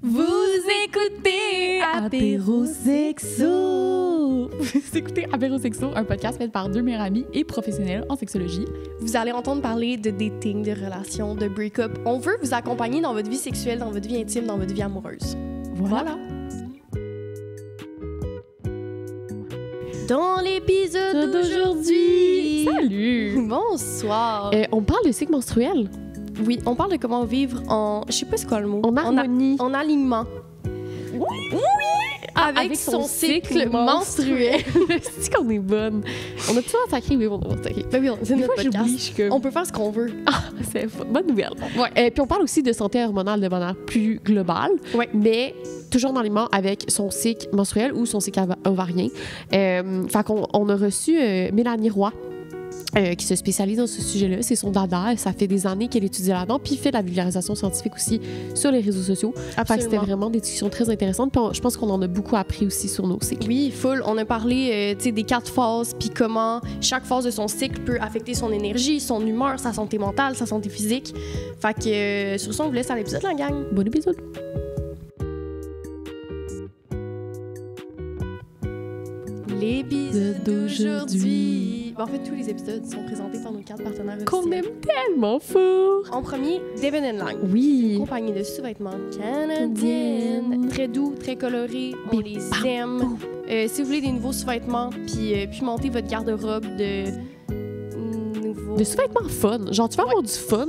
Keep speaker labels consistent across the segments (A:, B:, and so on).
A: Vous écoutez Apérosexo.
B: Vous écoutez Apérosexo, un podcast fait par deux meilleurs amis et professionnels en sexologie.
A: Vous allez entendre parler de dating, de relations, de break-up. On veut vous accompagner dans votre vie sexuelle, dans votre vie intime, dans votre vie amoureuse.
B: Voilà.
A: Dans l'épisode d'aujourd'hui...
B: Salut!
A: Bonsoir!
B: On parle de cycle menstruel.
A: Oui, on parle de comment vivre en... Je sais pas c'est quoi le mot.
B: En harmonie.
A: En alignement.
B: Oui!
A: Avec son cycle menstruel.
B: C'est qu'on est bonne. On a toujours sacré, mais bon, on va sacrer.
A: Ben oui, c'est
B: Des
A: notre
B: fois, j'oublie,
A: podcast.
B: je suis comme...
A: On peut faire ce qu'on veut.
B: Ah, c'est bonne nouvelle.
A: Ouais.
B: Puis on parle aussi de santé hormonale de manière plus globale,
A: Ouais.
B: mais toujours dans l'alignement avec son cycle menstruel ou son cycle ovarien. Fait qu'on on a reçu Mélanie Roy, qui se spécialise dans ce sujet-là. C'est son dada. Ça fait des années qu'elle étudie là-dedans, puis fait de la vulgarisation scientifique aussi sur les réseaux sociaux. Fait que c'était vraiment des discussions très intéressantes. Puis je pense qu'on en a beaucoup appris aussi sur nos cycles.
A: Oui, full. On a parlé des 4 phases, puis comment chaque phase de son cycle peut affecter son énergie, son humeur, sa santé mentale, sa santé physique. Fait que sur ça, on vous laisse à l'épisode, la gang.
B: Bon épisode!
A: L'épisode d'aujourd'hui. En fait, tous les épisodes sont présentés par nos 4 partenaires
B: Qu'on
A: officiels.
B: aime tellement fort!
A: En premier, Devon & Lang.
B: Oui!
A: Compagnie de sous-vêtements canadienne. Très doux, très colorés. On les aime. Si vous voulez des nouveaux sous-vêtements, puis monter votre garde-robe de nouveaux...
B: De sous-vêtements fun. Genre, tu vas avoir du fun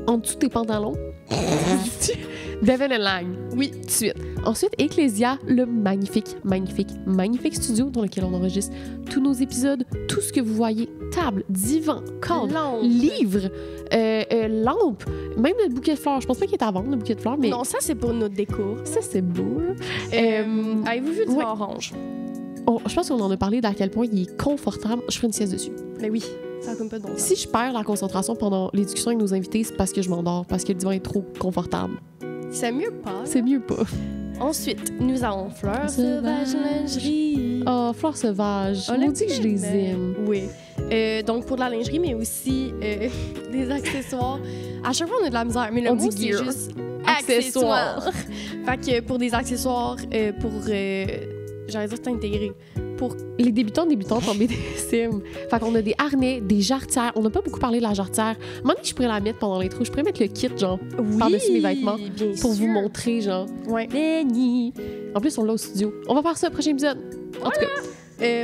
B: en dessous de tes pantalons. Devon & Lang.
A: Oui.
B: Tout de suite. Ensuite, Ecclesia, le magnifique studio dans lequel on enregistre tous nos épisodes, tout ce que vous voyez, table, divan, cadre,
A: Lampe.
B: livre, lampe, même notre bouquet de fleurs. Je pense pas qu'il est à vendre, le bouquet de fleurs, mais
A: Non, ça, c'est pour notre déco.
B: ça, c'est beau. Là.
A: Avez-vous vu du
B: ouais.
A: orange?
B: Je pense qu'on en a parlé d'à quel point il est confortable. Je ferai une sieste dessus.
A: Ben oui, ça a comme pas de bon sens.
B: Si je perds la concentration pendant les discussions avec nos invités, c'est parce que je m'endors, parce que le divan est trop confortable.
A: C'est mieux pas.
B: C'est mieux pas.
A: Ensuite, nous avons Fleurs Sauvages Lingerie.
B: Oh, fleurs sauvages. On dit que je les aime.
A: Oui. Donc, pour de la lingerie, mais aussi des accessoires. À chaque fois, on a de la misère, mais le
B: On
A: mot,
B: dit
A: c'est
B: gear.
A: juste
B: Accessoires.
A: accessoires. Fait que pour des accessoires, pour... j'allais dire t'intégrer. Pour...
B: Les débutantes en BDSM. Fait qu'on a des harnais, des jarretières. On n'a pas beaucoup parlé de la jarretière. Moi, je pourrais la mettre pendant l'intro. Je pourrais mettre le kit, genre, par-dessus mes vêtements,
A: bien
B: pour
A: sûr.
B: vous montrer, genre.
A: Ouais.
B: Benny. En plus, on l'a au studio. On va faire ça au prochain épisode. En tout cas,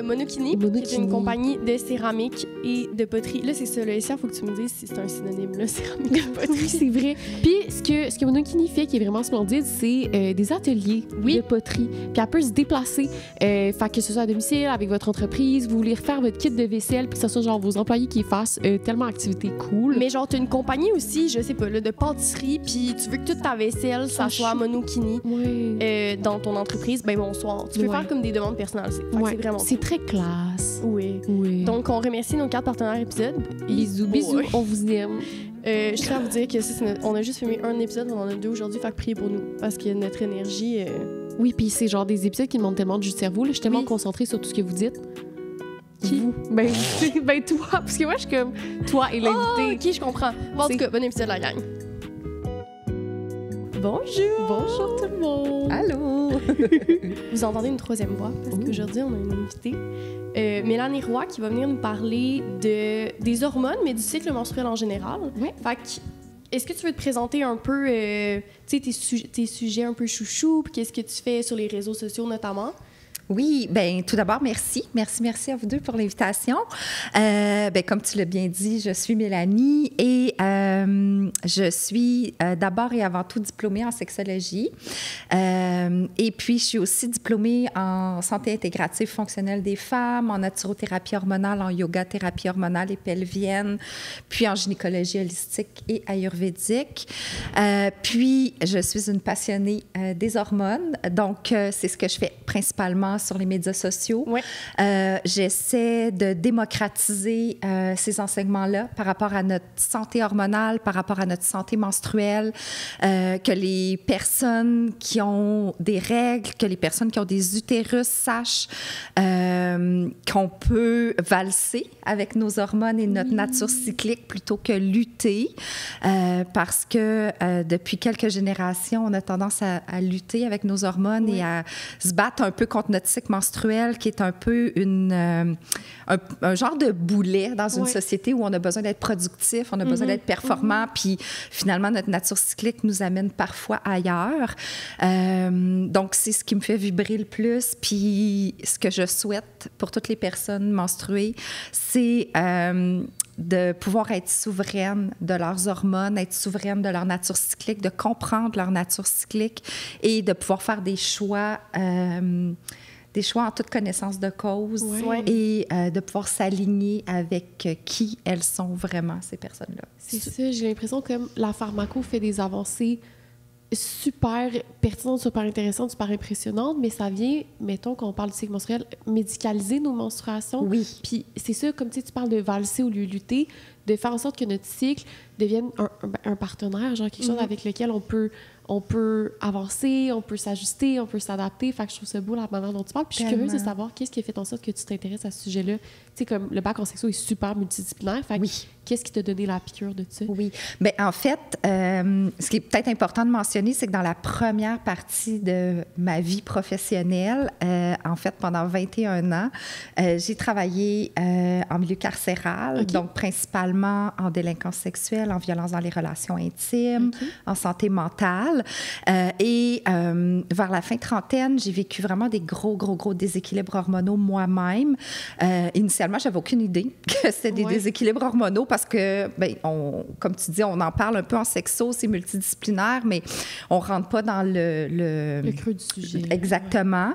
A: Monokini, qui est une compagnie de céramique et de poterie. Là, c'est ça. Là, ici, il faut que tu me dises si c'est un synonyme, là, céramique et
B: oui,
A: poterie.
B: c'est vrai. Puis, ce que Monokini fait, qui est vraiment splendide, c'est des ateliers de poterie. Puis, elle peut se déplacer, fait que ce soit à domicile, avec votre entreprise, vous voulez refaire votre kit de vaisselle, puis que ce soit genre vos employés qui fassent tellement d'activités cool.
A: Mais genre, t'as une compagnie aussi, je sais pas, là, de pâtisserie, puis tu veux que toute ta vaisselle, ça soit à Monokini
B: Ouais.
A: dans ton entreprise, ben bonsoir. Tu peux faire comme des demandes personnalisées. Fait que c'est vraiment
B: C'est très classe.
A: Oui.
B: Oui.
A: Donc, on remercie nos 4 partenaires épisodes.
B: Bisous, bisous, on vous aime.
A: Je tiens à vous dire que on a juste filmé un épisode, on en a 2 aujourd'hui, fait que priez pour nous. Parce que notre énergie...
B: Oui, puis c'est genre des épisodes qui demandent tellement de jus de cerveau. Là, je suis tellement concentrée sur tout ce que vous dites.
A: Qui?
B: Vous. Ben toi, parce que moi, je suis comme toi et l'invité.
A: OK, je comprends. Bon, en tout cas, bon épisode, la gang. Bonjour!
B: Bonjour tout le monde!
C: Allô!
A: Vous entendez une 3e voix, parce qu'aujourd'hui, on a une invitée. Mélanie Roy, qui va venir nous parler des hormones, mais du cycle menstruel en général.
B: Ouais.
A: Fait que, est-ce que tu veux te présenter un peu tes sujets un peu chouchou, puis qu'est-ce que tu fais sur les réseaux sociaux notamment?
C: Oui, bien, tout d'abord, merci. Merci à vous deux pour l'invitation. Comme tu l'as bien dit, je suis Mélanie et je suis d'abord et avant tout diplômée en sexologie. Et puis, je suis aussi diplômée en santé intégrative fonctionnelle des femmes, en naturothérapie hormonale, en yoga thérapie hormonale et pelvienne, puis en gynécologie holistique et ayurvédique. Puis, je suis une passionnée des hormones. Donc, c'est ce que je fais principalement souvent sur les médias sociaux.
A: Ouais.
C: J'essaie de démocratiser ces enseignements-là par rapport à notre santé hormonale, par rapport à notre santé menstruelle, que les personnes qui ont des règles, que les personnes qui ont des utérus sachent qu'on peut valser avec nos hormones et notre nature cyclique plutôt que lutter, parce que depuis quelques générations, on a tendance à lutter avec nos hormones et à se battre un peu contre notre cycle menstruel, qui est un peu un genre de boulet dans une société où on a besoin d'être productif, on a besoin d'être performant, puis finalement, notre nature cyclique nous amène parfois ailleurs. Donc, c'est ce qui me fait vibrer le plus. Puis, ce que je souhaite pour toutes les personnes menstruées, c'est de pouvoir être souveraines de leurs hormones, être souveraines de leur nature cyclique, de comprendre leur nature cyclique et de pouvoir faire des choix en toute connaissance de cause et de pouvoir s'aligner avec qui elles sont vraiment, ces personnes-là.
B: C'est ça, j'ai l'impression que la pharmaco fait des avancées super pertinentes, super intéressantes, super impressionnantes, mais ça vient, mettons, quand on parle du cycle menstruel, médicaliser nos menstruations.
C: Oui.
B: Puis c'est ça, comme tu parles de valser au lieu de lutter, de faire en sorte que notre cycle devienne un partenaire, genre quelque chose avec lequel on peut avancer, on peut s'ajuster, on peut s'adapter. Fait que je trouve ça beau la manière dont tu parles. Puis je suis curieuse de savoir qu'est-ce qui a fait en sorte que tu t'intéresses à ce sujet-là. Tu sais, comme le bac en sexo est super multidisciplinaire. Fait que qu'est-ce qui t'a donné la piqûre de ça?
C: Oui. Bien, en fait, ce qui est peut-être important de mentionner, c'est que dans la première partie de ma vie professionnelle, en fait, pendant 21 ans, j'ai travaillé en milieu carcéral, donc principalement en délinquance sexuelle, en violence dans les relations intimes, en santé mentale. Et vers la fin trentaine, j'ai vécu vraiment des gros déséquilibres hormonaux moi-même. Initialement, j'avais aucune idée que c'était des déséquilibres hormonaux parce que, bien, comme tu dis, on en parle un peu en sexo, c'est multidisciplinaire, mais on ne rentre pas dans le
B: creux du sujet.
C: Exactement.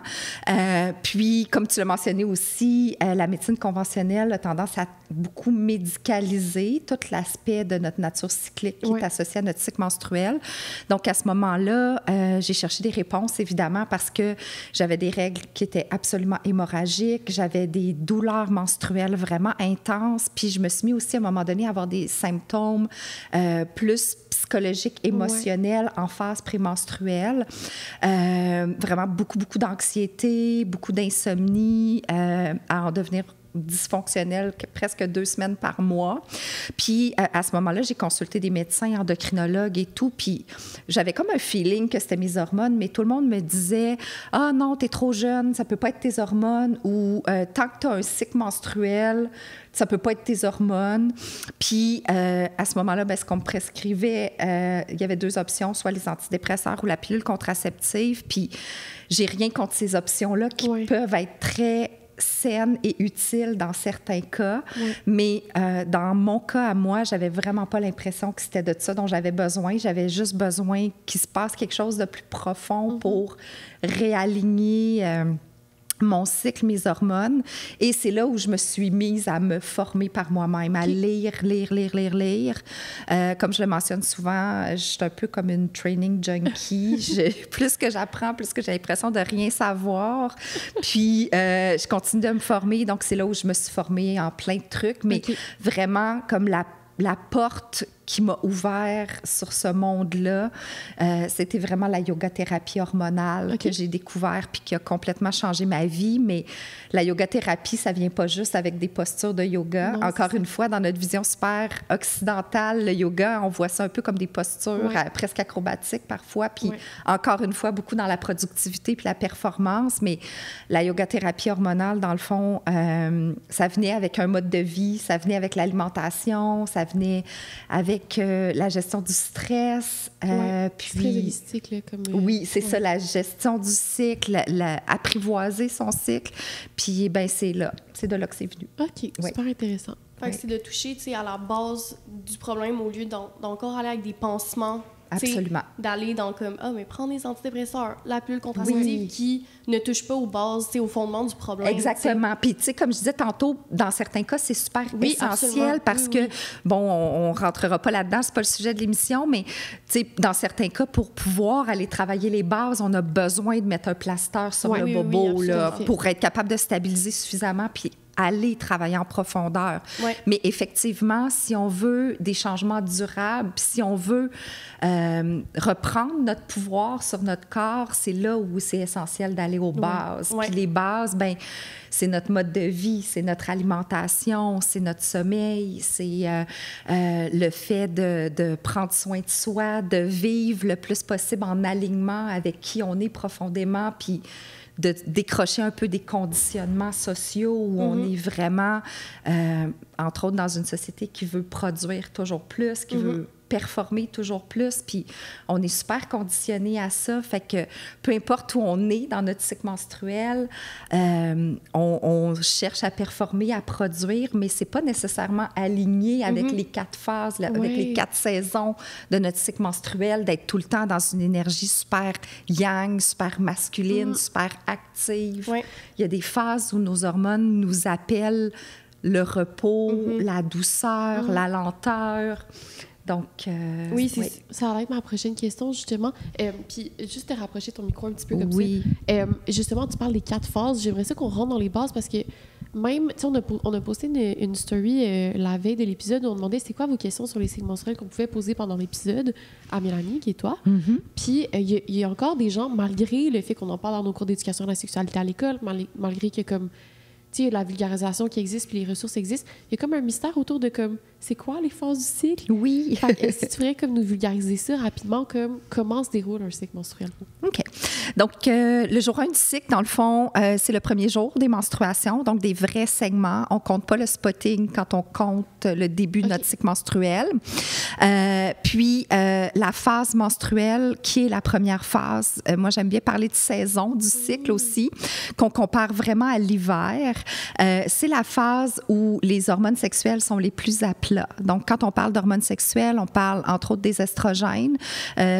C: Puis, comme tu l'as mentionné aussi, la médecine conventionnelle a tendance à beaucoup médicaliser tout l'aspect de notre nature cyclique qui est associé à notre cycle menstruel. Donc, à ce moment-là, j'ai cherché des réponses, évidemment, parce que j'avais des règles qui étaient absolument hémorragiques, j'avais des douleurs menstruelles vraiment intenses, puis je me suis mis aussi, à un moment donné, à avoir des symptômes plus psychologiques, émotionnels en phase prémenstruelle. Vraiment beaucoup d'anxiété, beaucoup d'insomnie, à en devenir dysfonctionnelle presque 2 semaines par mois. Puis, à ce moment-là, j'ai consulté des médecins, endocrinologues et tout, puis j'avais comme un feeling que c'était mes hormones, mais tout le monde me disait « Ah non, t'es trop jeune, ça peut pas être tes hormones » ou « Tant que t'as un cycle menstruel, ça peut pas être tes hormones. » Puis, à ce moment-là, bien, ce qu'on me prescrivait, il y avait 2 options, soit les antidépresseurs ou la pilule contraceptive. Puis, j'ai rien contre ces options-là qui peuvent être très saines et utiles dans certains cas, mais dans mon cas à moi, j'avais vraiment pas l'impression que c'était de ça dont j'avais besoin. J'avais juste besoin qu'il se passe quelque chose de plus profond pour réaligner mon cycle, mes hormones. Et c'est là où je me suis mise à me former par moi-même, à lire. Comme je le mentionne souvent, je suis un peu comme une training junkie. Plus que j'apprends, plus que j'ai l'impression de rien savoir. Puis, je continue de me former. Donc, c'est là où je me suis formée en plein de trucs. Mais vraiment, comme la porte qui m'a ouvert sur ce monde-là, c'était vraiment la yoga-thérapie hormonale que j'ai découvert puis qui a complètement changé ma vie. Mais la yoga-thérapie, ça vient pas juste avec des postures de yoga. Non, encore une fois, dans notre vision super occidentale, le yoga, on voit ça un peu comme des postures presque acrobatiques parfois. Puis encore une fois, beaucoup dans la productivité puis la performance. Mais la yoga-thérapie hormonale, dans le fond, ça venait avec un mode de vie, ça venait avec l'alimentation, ça venait avec la gestion du stress.
B: Puis très holistique, là, comme...
C: Oui, c'est ça, la gestion du cycle, apprivoiser son cycle. Puis, ben c'est de là que c'est venu.
B: OK, super intéressant.
A: Fait que c'est de toucher, tu sais, à la base du problème au lieu d'encore aller avec des pansements
C: absolument.
A: D'aller dans comme, mais prendre des antidépresseurs, la pilule contraceptive qui ne touche pas aux bases, au fondement du problème.
C: Exactement. Puis, tu sais, comme je disais tantôt, dans certains cas, c'est super essentiel
A: absolument.
C: parce que, bon, on rentrera pas là-dedans, c'est pas le sujet de l'émission, mais, tu sais, dans certains cas, pour pouvoir aller travailler les bases, on a besoin de mettre un plaster sur le bobo, là, pour être capable de stabiliser suffisamment, puis aller travailler en profondeur.
A: Ouais.
C: Mais effectivement, si on veut des changements durables, puis si on veut reprendre notre pouvoir sur notre corps, c'est là où c'est essentiel d'aller aux bases.
A: Ouais.
C: Puis les bases, ben c'est notre mode de vie, c'est notre alimentation, c'est notre sommeil, c'est le fait de prendre soin de soi, de vivre le plus possible en alignement avec qui on est profondément, puis de décrocher un peu des conditionnements sociaux où on est vraiment, entre autres, dans une société qui veut produire toujours plus, qui veut performer toujours plus, puis on est super conditionné à ça, fait que peu importe où on est dans notre cycle menstruel, on cherche à performer, à produire, mais c'est pas nécessairement aligné avec les 4 phases, avec les 4 saisons de notre cycle menstruel, d'être tout le temps dans une énergie super yang, super masculine, super active. Il y a des phases où nos hormones nous appellent le repos, la douceur, la lenteur. Donc,
B: ça va être ma prochaine question, justement. Puis, juste te rapprocher ton micro un petit peu comme ça. Justement, tu parles des 4 phases. J'aimerais ça qu'on rentre dans les bases parce que même, tu sais, on a posté une story la veille de l'épisode où on demandait c'est quoi vos questions sur les cycles menstruels qu'on pouvait poser pendant l'épisode à Mélanie, qui est toi. Puis, il y a encore des gens, malgré le fait qu'on en parle dans nos cours d'éducation à la sexualité à l'école, malgré que comme tu sais, la vulgarisation qui existe puis les ressources existent, il y a comme un mystère autour de comme, c'est quoi les phases du cycle?
C: Oui.
B: Si tu voudrais comme nous vulgariser ça rapidement, comme comment se déroule un cycle menstruel?
C: OK. Donc, le jour 1 du cycle, dans le fond, c'est le premier jour des menstruations, donc des vrais segments. On ne compte pas le spotting quand on compte le début de notre cycle menstruel. Puis, la phase menstruelle, qui est la première phase, moi, j'aime bien parler de saison du cycle aussi, qu'on compare vraiment à l'hiver. C'est la phase où les hormones sexuelles sont les plus à plat. Donc, quand on parle d'hormones sexuelles, on parle entre autres des estrogènes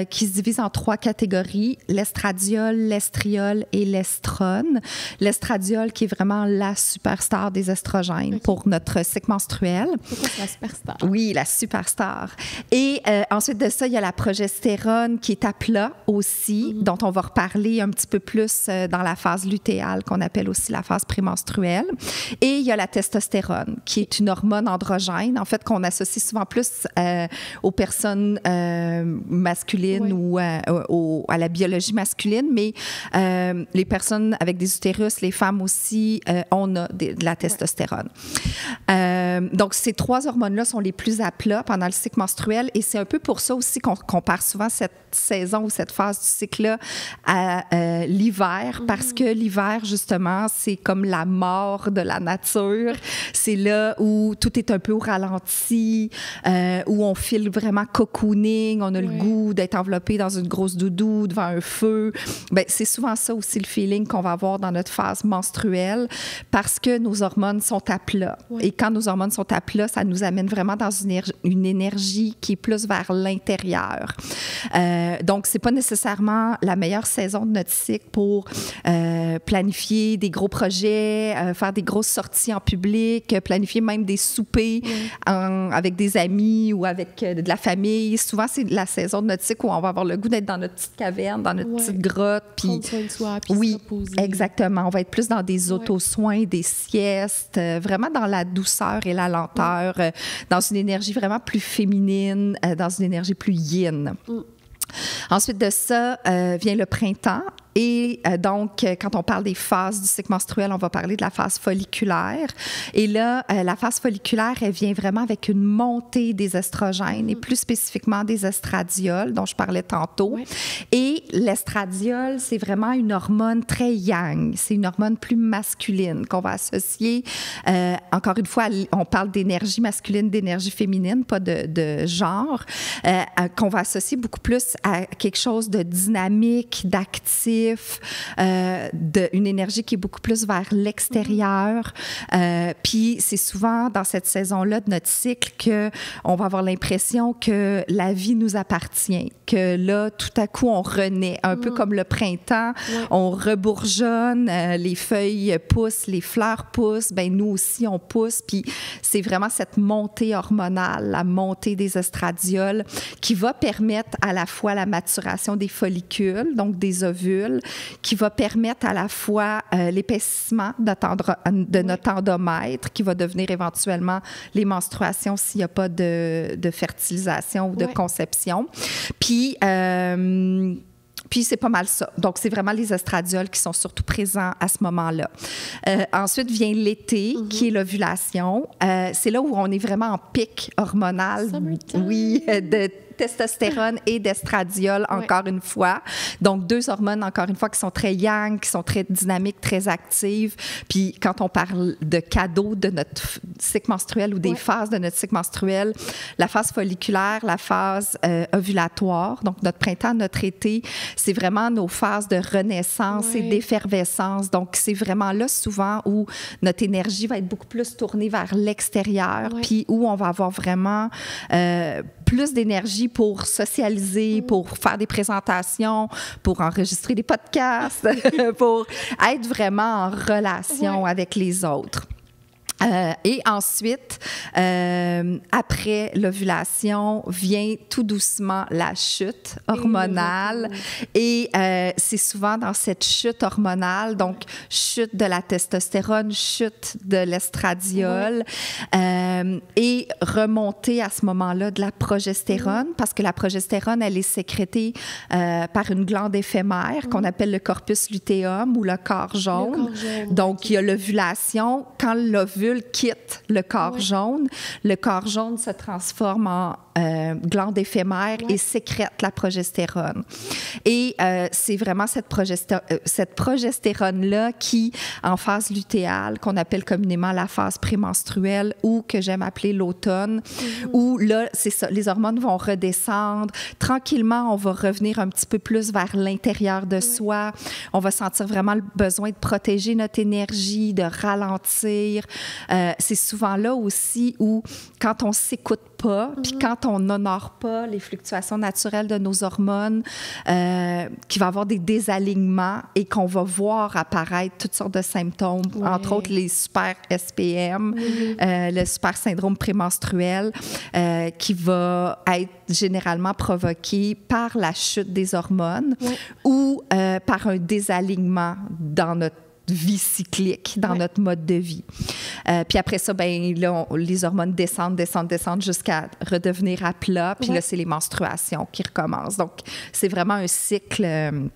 C: qui se divisent en 3 catégories, l'estradiol, l'estriol et l'estrone. L'estradiol qui est vraiment la superstar des estrogènes pour notre cycle menstruel.
B: Pourquoi c'est la superstar?
C: Oui, la superstar. Et ensuite de ça, il y a la progestérone qui est à plat aussi, dont on va reparler un petit peu plus dans la phase lutéale, qu'on appelle aussi la phase prémenstruelle. Et il y a la testostérone, qui est une hormone androgène, en fait, qu'on associe souvent plus aux personnes masculines ou à la biologie masculine, mais les personnes avec des utérus, les femmes aussi, on a de la testostérone. Donc, ces 3 hormones-là sont les plus à plat pendant le cycle menstruel et c'est un peu pour ça aussi qu'on compare souvent cette saison ou cette phase du cycle-là à l'hiver, parce que l'hiver, justement, c'est comme la mort de la nature. C'est là où tout est un peu au ralenti, où on file vraiment cocooning, on a le goût d'être enveloppé dans une grosse doudou devant un feu. Bien, c'est souvent ça aussi le feeling qu'on va avoir dans notre phase menstruelle parce que nos hormones sont à plat. Et quand nos hormones sont à plat, ça nous amène vraiment dans une énergie qui est plus vers l'intérieur. Donc, c'est pas nécessairement la meilleure saison de notre cycle pour planifier des gros projets, faire des grosses sorties en public, planifier même des soupers avec des amis ou avec de la famille. Souvent, c'est la saison de notre cycle où on va avoir le goût d'être dans notre petite caverne, dans notre petite grotte.
B: Prendre soin de soi, puis se reposer.
C: Exactement. On va être plus dans des auto-soins, des siestes, vraiment dans la douceur et la lenteur, dans une énergie vraiment plus féminine, dans une énergie plus yin. Ensuite de ça, vient le printemps. Et donc, quand on parle des phases du cycle menstruel, on va parler de la phase folliculaire. Et là, la phase folliculaire, elle vient vraiment avec une montée des estrogènes et plus spécifiquement des estradiols, dont je parlais tantôt. Et l'estradiol, c'est vraiment une hormone très yang. C'est une hormone plus masculine qu'on va associer. Encore une fois, on parle d'énergie masculine, d'énergie féminine, pas de genre, qu'on va associer beaucoup plus à quelque chose de dynamique, d'actif, créatif, une énergie qui est beaucoup plus vers l'extérieur. Puis c'est souvent dans cette saison-là de notre cycle qu'on va avoir l'impression que la vie nous appartient, que là, tout à coup, on renaît, un peu comme le printemps, on rebourgeonne, les feuilles poussent, les fleurs poussent, ben nous aussi, on pousse. Puis c'est vraiment cette montée hormonale, la montée des estradiol qui va permettre à la fois la maturation des follicules, donc des ovules, qui va permettre à la fois l'épaississement de notre endomètre, qui va devenir éventuellement les menstruations s'il n'y a pas de fertilisation ou de conception. Puis c'est pas mal ça. Donc, c'est vraiment les estradioles qui sont surtout présents à ce moment-là. Ensuite vient l'été, qui est l'ovulation. C'est là où on est vraiment en pic hormonal. Oui, de testostérone et d'estradiol, encore une fois. Donc, 2 hormones, encore une fois, qui sont très yang, qui sont très dynamiques, très actives. Puis, quand on parle de cadeaux de notre cycle menstruel ou des phases de notre cycle menstruel, la phase folliculaire, la phase ovulatoire, donc notre printemps, notre été, c'est vraiment nos phases de renaissance et d'effervescence. Donc, c'est vraiment là, souvent, où notre énergie va être beaucoup plus tournée vers l'extérieur, puis où on va avoir vraiment plus d'énergie pour socialiser, pour faire des présentations, pour enregistrer des podcasts, pour être vraiment en relation avec les autres. Et ensuite, après l'ovulation, vient tout doucement la chute hormonale. Et c'est souvent dans cette chute hormonale, donc chute de la testostérone, chute de l'estradiol, et remontée à ce moment-là de la progestérone, parce que la progestérone, elle est sécrétée par une glande éphémère qu'on appelle le corpus luteum ou le corps jaune. Donc, il y a l'ovulation. Quand l'ovule quitte le corps jaune, le corps jaune se transforme en glande éphémère et sécrète la progestérone. Et c'est vraiment cette progestérone-là qui, en phase lutéale, qu'on appelle communément la phase prémenstruelle ou que j'aime appeler l'automne, où là, c'est ça, les hormones vont redescendre. Tranquillement, on va revenir un petit peu plus vers l'intérieur de soi. On va sentir vraiment le besoin de protéger notre énergie, de ralentir. C'est souvent là aussi où, quand on s'écoute pas, puis quand on n'honore pas les fluctuations naturelles de nos hormones, qu'il va y avoir des désalignements et qu'on va voir apparaître toutes sortes de symptômes, entre autres les super SPM, le super syndrome prémenstruel, qui va être généralement provoqué par la chute des hormones ou par un désalignement dans notre vie cyclique, dans notre mode de vie. Puis après ça, ben là, les hormones descendent jusqu'à redevenir à plat. Puis là, c'est les menstruations qui recommencent. Donc, c'est vraiment un cycle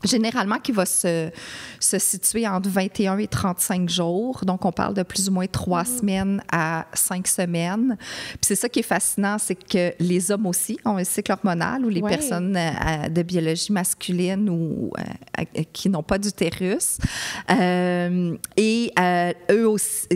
C: généralement qui va se situer entre 21 et 35 jours. Donc, on parle de plus ou moins 3 semaines à 5 semaines. Puis c'est ça qui est fascinant, c'est que les hommes aussi ont un cycle hormonal, ou les personnes de biologie masculine ou qui n'ont pas d'utérus. Et eux aussi...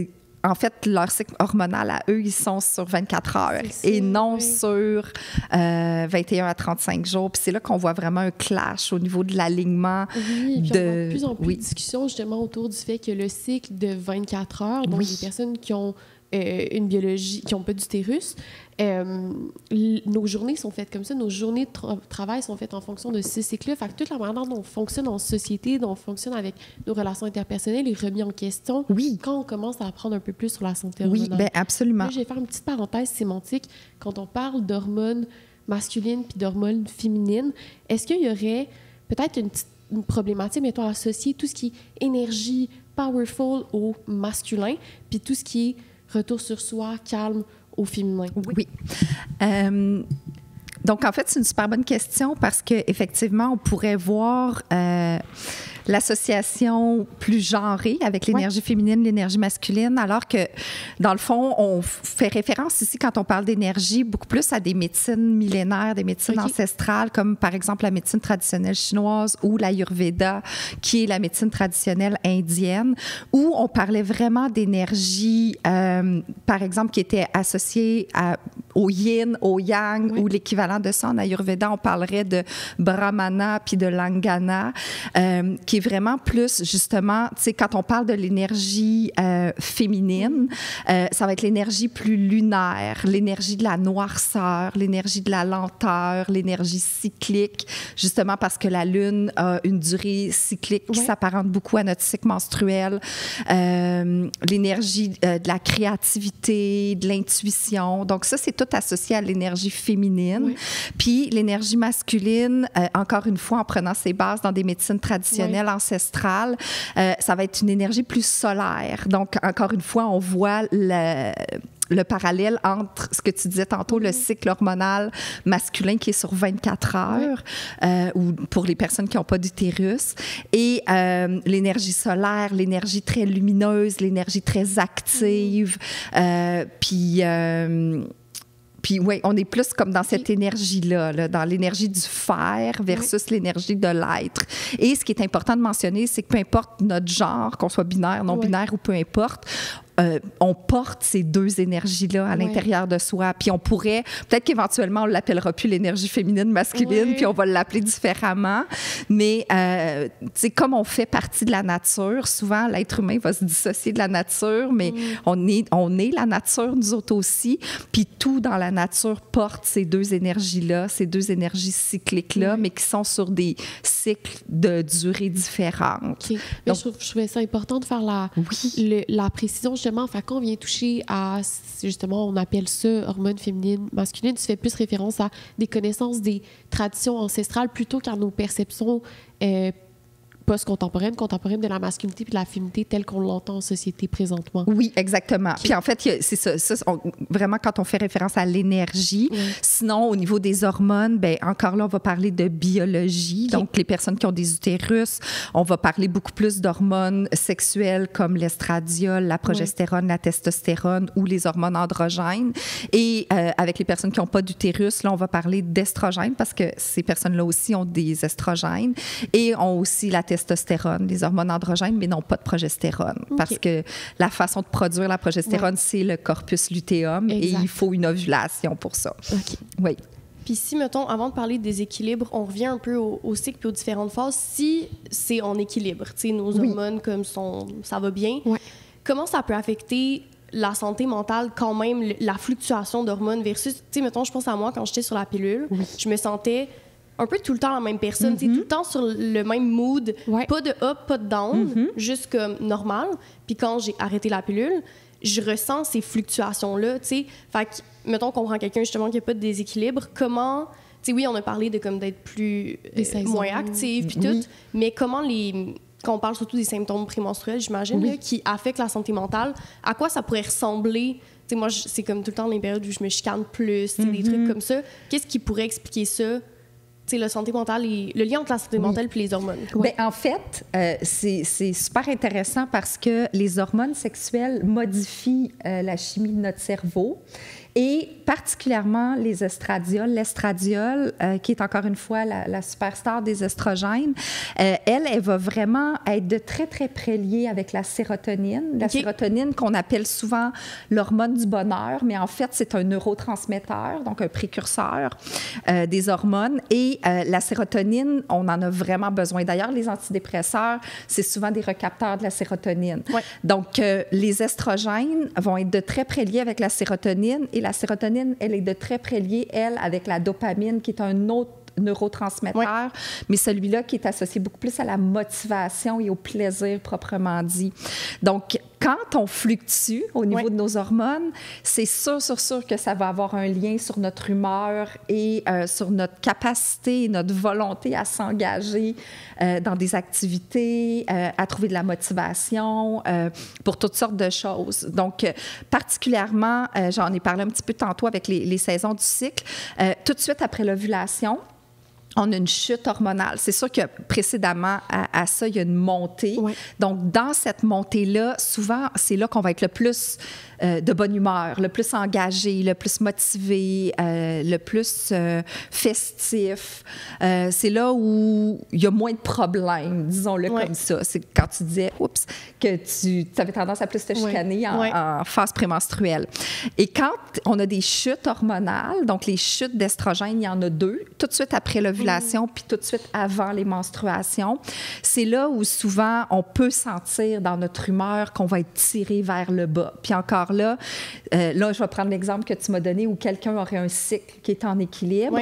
C: En fait, leur cycle hormonal, à eux, ils sont sur 24 heures et non sur 21 à 35 jours. Puis c'est là qu'on voit vraiment un clash au niveau de l'alignement.
B: Oui, puis on a de plus en plus de discussions justement autour du fait que le cycle de 24 heures, donc les personnes qui ont une biologie, qui n'ont pas d'utérus, nos journées sont faites comme ça. Nos journées de travail sont faites en fonction de ce cycle-là. Fait que toute la manière dont on fonctionne en société, dont on fonctionne avec nos relations interpersonnelles est remis en question quand on commence à apprendre un peu plus sur la santé hormonale.
C: Oui, bien absolument.
B: Là, je vais faire une petite parenthèse sémantique. Quand on parle d'hormones masculines puis d'hormones féminines, est-ce qu'il y aurait peut-être une problématique, mettons, associée tout ce qui est énergie, powerful au masculin, puis tout ce qui est retour sur soi, calme au féminin?
C: Oui. Donc, en fait, c'est une super bonne question parce qu'effectivement, on pourrait voir l'association plus genrée avec l'énergie féminine, l'énergie masculine, alors que, dans le fond, on fait référence ici, quand on parle d'énergie, beaucoup plus à des médecines millénaires, des médecines ancestrales, comme par exemple la médecine traditionnelle chinoise ou l'Ayurveda, qui est la médecine traditionnelle indienne, où on parlait vraiment d'énergie, par exemple, qui était associée au yin, au yang, ou l'équivalent de ça en Ayurveda, on parlerait de Brahmana puis de Langana, qui est vraiment plus, justement, tu sais, quand on parle de l'énergie féminine, ça va être l'énergie plus lunaire, l'énergie de la noirceur, l'énergie de la lenteur, l'énergie cyclique, justement parce que la Lune a une durée cyclique qui s'apparente beaucoup à notre cycle menstruel, l'énergie de la créativité, de l'intuition. Donc ça, c'est tout associé à l'énergie féminine. Puis l'énergie masculine, encore une fois, en prenant ses bases dans des médecines traditionnelles ancestrales, ça va être une énergie plus solaire. Donc, encore une fois, on voit le parallèle entre ce que tu disais tantôt, le cycle hormonal masculin qui est sur 24 heures, ou pour les personnes qui n'ont pas d'utérus, et l'énergie solaire, l'énergie très lumineuse, l'énergie très active, puis oui, on est plus comme dans cette énergie-là, là, dans l'énergie du faire versus l'énergie de l'être. Et ce qui est important de mentionner, c'est que peu importe notre genre, qu'on soit binaire, non-binaire ou peu importe, on porte ces deux énergies-là à l'intérieur de soi. Puis on pourrait, peut-être qu'éventuellement, on ne l'appellera plus l'énergie féminine, masculine, puis on va l'appeler différemment. Mais, tu sais, comme on fait partie de la nature, souvent, l'être humain va se dissocier de la nature, mais on est la nature, nous autres aussi. Puis tout dans la nature porte ces deux énergies-là, ces deux énergies cycliques-là, mais qui sont sur des cycles de durée différentes.
B: Okay. Donc, je trouvais ça important de faire la précision, justement. Fait qu'on vient toucher à, justement, on appelle ça hormones féminines, masculines. Tu fais plus référence à des connaissances des traditions ancestrales plutôt qu'à nos perceptions post-contemporaine, contemporaine de la masculinité et de la féminité telle qu'on l'entend en société présentement.
C: Oui, exactement. Okay. Puis en fait, c'est ça vraiment, quand on fait référence à l'énergie. Sinon, au niveau des hormones, bien, encore là, on va parler de biologie. Okay. Donc, les personnes qui ont des utérus, on va parler beaucoup plus d'hormones sexuelles comme l'estradiol, la progestérone, la testostérone ou les hormones androgènes. Et avec les personnes qui n'ont pas d'utérus, là, on va parler d'estrogènes parce que ces personnes-là aussi ont des estrogènes et ont aussi la testostérone, les hormones androgènes, mais non pas de progestérone. Okay. Parce que la façon de produire la progestérone, c'est le corpus luteum et il faut une ovulation pour ça.
B: Okay.
C: Oui.
A: Puis si, mettons, avant de parler des équilibres, on revient un peu au cycle et aux différentes phases, si c'est en équilibre, tu sais, nos hormones comme ça va bien, comment ça peut affecter la santé mentale quand même, la fluctuation d'hormones versus, tu sais, mettons, je pense à moi, quand j'étais sur la pilule, je me sentais un peu tout le temps la même personne, tout le temps sur le même mood, pas de up, pas de down, juste comme normal. Puis quand j'ai arrêté la pilule, je ressens ces fluctuations-là, tu sais. Fait que, mettons qu'on prend quelqu'un justement qui n'a pas de déséquilibre, comment... Tu sais, oui, on a parlé de comme d'être plus... moins active, puis tout, mais comment quand on parle surtout des symptômes prémenstruels, j'imagine, là, qui affectent la santé mentale, à quoi ça pourrait ressembler? Tu sais, moi, c'est comme tout le temps les périodes où je me chicane plus, des trucs comme ça. Qu'est-ce qui pourrait expliquer ça? Tu sais, la santé mentale et le lien entre la santé mentale et les hormones.
C: Bien, en fait, c'est super intéressant parce que les hormones sexuelles modifient la chimie de notre cerveau. Et particulièrement les estradiol. L'estradiol, qui est encore une fois la superstar des estrogènes, elle va vraiment être de très, très près liée avec la sérotonine. La sérotonine qu'on appelle souvent l'hormone du bonheur, mais en fait, c'est un neurotransmetteur, donc un précurseur des hormones. Et la sérotonine, on en a vraiment besoin. D'ailleurs, les antidépresseurs, c'est souvent des recapteurs de la sérotonine. Donc, les estrogènes vont être de très près liés avec la sérotonine et la sérotonine, elle est de très près liée, elle, avec la dopamine, qui est un autre neurotransmetteur, mais celui-là qui est associé beaucoup plus à la motivation et au plaisir proprement dit. Donc, quand on fluctue au niveau de nos hormones, c'est sûr que ça va avoir un lien sur notre humeur et sur notre capacité et notre volonté à s'engager dans des activités, à trouver de la motivation pour toutes sortes de choses. Donc, particulièrement, j'en ai parlé un petit peu tantôt avec les saisons du cycle, tout de suite après l'ovulation, on a une chute hormonale. C'est sûr que précédemment à ça, il y a une montée.
B: Ouais.
C: Donc, dans cette montée-là, souvent, c'est là qu'on va être le plus de bonne humeur, le plus engagé, le plus motivé, le plus festif. C'est là où il y a moins de problèmes, disons-le comme ça. C'est quand tu disais, oups, que tu avais tendance à plus te chicaner en phase prémenstruelle. Et quand on a des chutes hormonales, donc les chutes d'estrogène, il y en a 2, tout de suite après l'ovulation, puis tout de suite avant les menstruations, c'est là où souvent on peut sentir dans notre humeur qu'on va être tiré vers le bas. Puis encore là, je vais prendre l'exemple que tu m'as donné où quelqu'un aurait un cycle qui est en équilibre.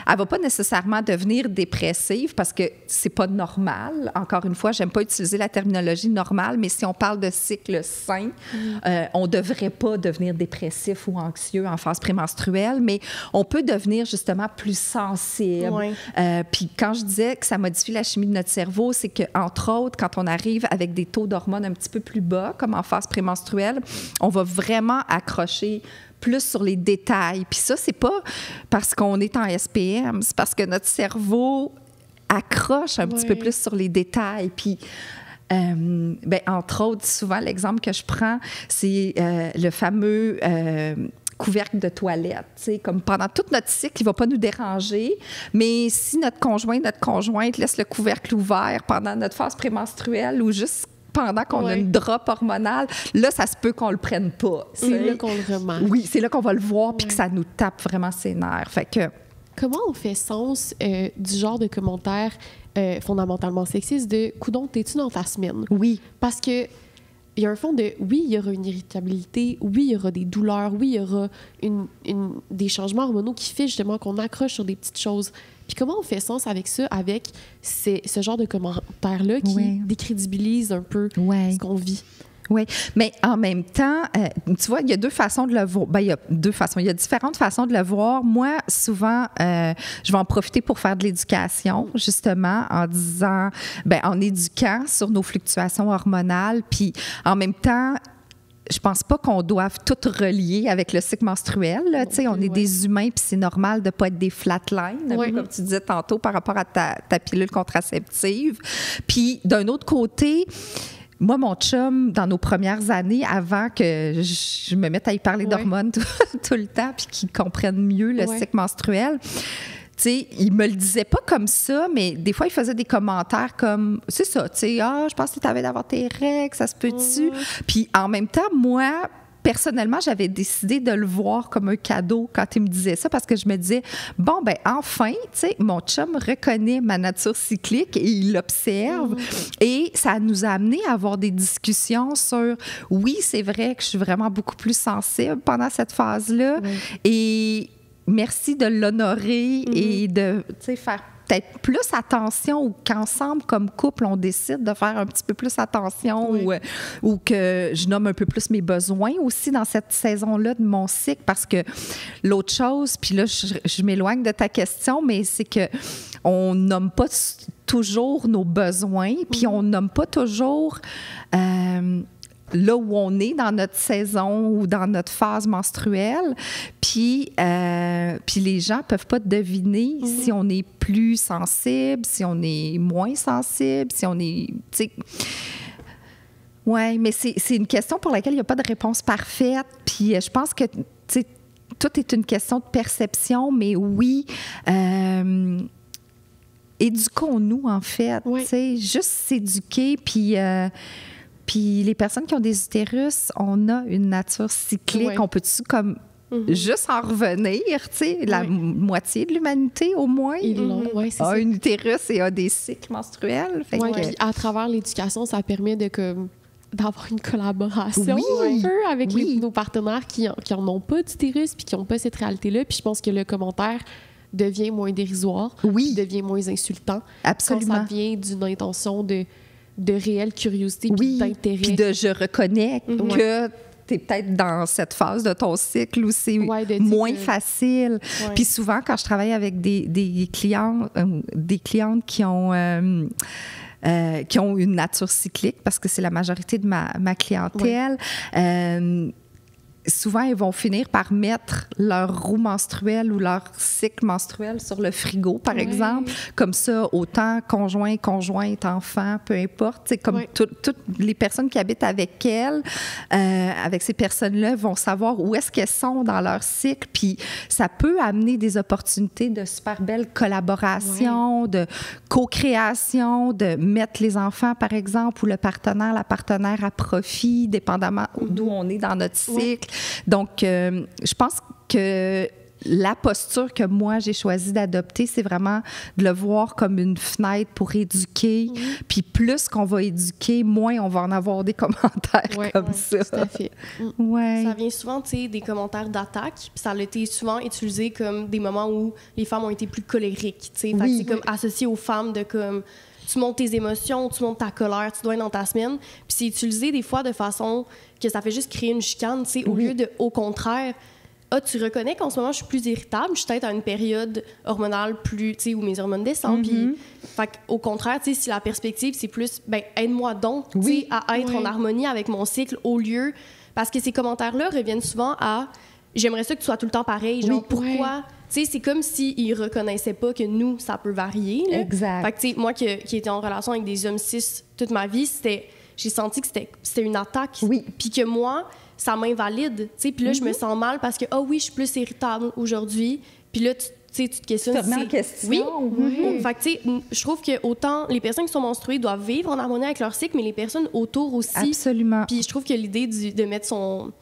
C: Elle ne va pas nécessairement devenir dépressive parce que c'est pas normal. Encore une fois, j'aime pas utiliser la terminologie normale, mais si on parle de cycle sain, on devrait pas devenir dépressif ou anxieux en phase prémenstruelle, mais on peut devenir justement plus sensible. Puis quand je disais que ça modifie la chimie de notre cerveau, c'est qu'entre autres, quand on arrive avec des taux d'hormones un petit peu plus bas, comme en phase prémenstruelle, on va vraiment accrocher plus sur les détails. Puis ça, c'est pas parce qu'on est en SPM, c'est parce que notre cerveau accroche un petit peu plus sur les détails. Puis entre autres, souvent, l'exemple que je prends, c'est le fameux couvercle de toilette. T'sais, comme pendant tout notre cycle, il ne va pas nous déranger, mais si notre conjointe laisse le couvercle ouvert pendant notre phase prémenstruelle ou juste pendant qu'on a une drop hormonale, là, ça se peut qu'on le prenne pas.
B: C'est là qu'on le remarque.
C: Oui, c'est là qu'on va le voir puis que ça nous tape vraiment ses nerfs. Fait que...
B: Comment on fait sens du genre de commentaires fondamentalement sexistes de « Coudon, t'es-tu dans ta semaine? »
C: Oui.
B: Parce que il y a un fond de oui, il y aura une irritabilité, oui, il y aura des douleurs, oui, il y aura des changements hormonaux qui fait justement qu'on accroche sur des petites choses. Puis comment on fait sens avec ça, avec ce genre de commentaires-là qui décrédibilisent un peu ce qu'on vit?
C: Oui, mais en même temps, tu vois, il y a deux façons de le voir. Bien, il y a deux façons. Il y a différentes façons de le voir. Moi, souvent, je vais en profiter pour faire de l'éducation, justement, en disant, en éduquant sur nos fluctuations hormonales. Puis, en même temps, je pense pas qu'on doive tout relier avec le cycle menstruel. Là. On est des humains, puis c'est normal de ne pas être des flatlines, comme tu disais tantôt, par rapport à ta pilule contraceptive. Puis, d'un autre côté, moi, mon chum, dans nos premières années, avant que je me mette à y parler d'hormones tout le temps, puis qu'il comprenne mieux le cycle menstruel, il me le disait pas comme ça, mais des fois, il faisait des commentaires comme, c'est ça, je pense que tu avais d'avoir tes règles, ça se peut-tu? Puis en même temps, moi, personnellement, j'avais décidé de le voir comme un cadeau quand il me disait ça parce que je me disais, enfin, mon chum reconnaît ma nature cyclique et il l'observe. Et ça nous a amené à avoir des discussions sur, oui, c'est vrai que je suis vraiment beaucoup plus sensible pendant cette phase-là. Et merci de l'honorer et de, faire peut-être plus attention ou qu'ensemble, comme couple, on décide de faire un petit peu plus attention ou que je nomme un peu plus mes besoins aussi dans cette saison-là de mon cycle. Parce que l'autre chose, puis là, je m'éloigne de ta question, mais c'est que on nomme pas toujours nos besoins, puis on nomme pas toujours... là où on est dans notre saison ou dans notre phase menstruelle. Puis les gens ne peuvent pas deviner si on est plus sensible, si on est moins sensible, si on est... Oui, mais c'est une question pour laquelle il n'y a pas de réponse parfaite. Puis je pense que tout est une question de perception, mais oui... éduquons-nous, en fait. Juste s'éduquer, puis les personnes qui ont des utérus, on a une nature cyclique. On peut-tu comme juste en revenir, la moitié de l'humanité au moins a un utérus et a des cycles menstruels.
B: Puis à travers l'éducation, ça permet d'avoir une collaboration un peu avec nos partenaires qui en ont pas d'utérus puis qui n'ont pas cette réalité-là. Puis je pense que le commentaire devient moins dérisoire, devient moins insultant.
C: Absolument.
B: Quand ça vient d'une intention de réelle curiosité puis d'intérêt.
C: Puis je reconnais que tu es peut-être dans cette phase de ton cycle où c'est moins facile. Puis souvent, quand je travaille avec des clientes qui ont une nature cyclique, parce que c'est la majorité de ma clientèle, souvent, ils vont finir par mettre leur roue menstruelle ou leur cycle menstruel sur le frigo, par exemple. Comme ça, autant conjoint, conjointe, enfant, peu importe. C'est comme toutes les personnes qui habitent avec elles, avec ces personnes-là, vont savoir où est-ce qu'elles sont dans leur cycle. Puis ça peut amener des opportunités de super belles collaborations, de co-création, de mettre les enfants, par exemple, ou le partenaire, la partenaire à profit, dépendamment d'où on est dans notre cycle. Donc, je pense que la posture que moi, j'ai choisi d'adopter, c'est vraiment de le voir comme une fenêtre pour éduquer. Puis plus qu'on va éduquer, moins on va en avoir des commentaires comme ça.
B: Tout à fait.
A: Ça vient souvent, tu sais, des commentaires d'attaque. Puis ça a été souvent utilisé comme des moments où les femmes ont été plus colériques, tu sais. Fait que c'est comme associé aux femmes de comme... Tu montes tes émotions, tu montes ta colère, tu dois être dans ta semaine. Puis c'est utilisé des fois de façon que ça fait juste créer une chicane, tu sais, au lieu de, au contraire, tu reconnais qu'en ce moment, je suis plus irritable, je suis peut-être à une période hormonale plus, tu sais, où mes hormones descendent. Puis, fait qu'au contraire, tu sais, si la perspective, c'est plus, ben aide-moi donc, tu sais, à être en harmonie avec mon cycle au lieu... Parce que ces commentaires-là reviennent souvent à « j'aimerais ça que tu sois tout le temps pareil », genre « pourquoi ?» Tu sais, c'est comme s'ils ne reconnaissaient pas que nous, ça peut varier. Là.
C: Exact.
A: Fait que, tu sais, moi qui étais en relation avec des hommes cis toute ma vie, j'ai senti que c'était une attaque. Puis que moi, ça m'invalide. Tu sais, puis là, je me sens mal parce que, oui, je suis plus irritable aujourd'hui. Puis là, tu te questionnes.
C: Tu te remets en question.
A: Fait que, tu sais, je trouve que autant les personnes qui sont menstruées doivent vivre en harmonie avec leur cycle, mais les personnes autour aussi.
C: Absolument.
A: Puis je trouve que l'idée de mettre son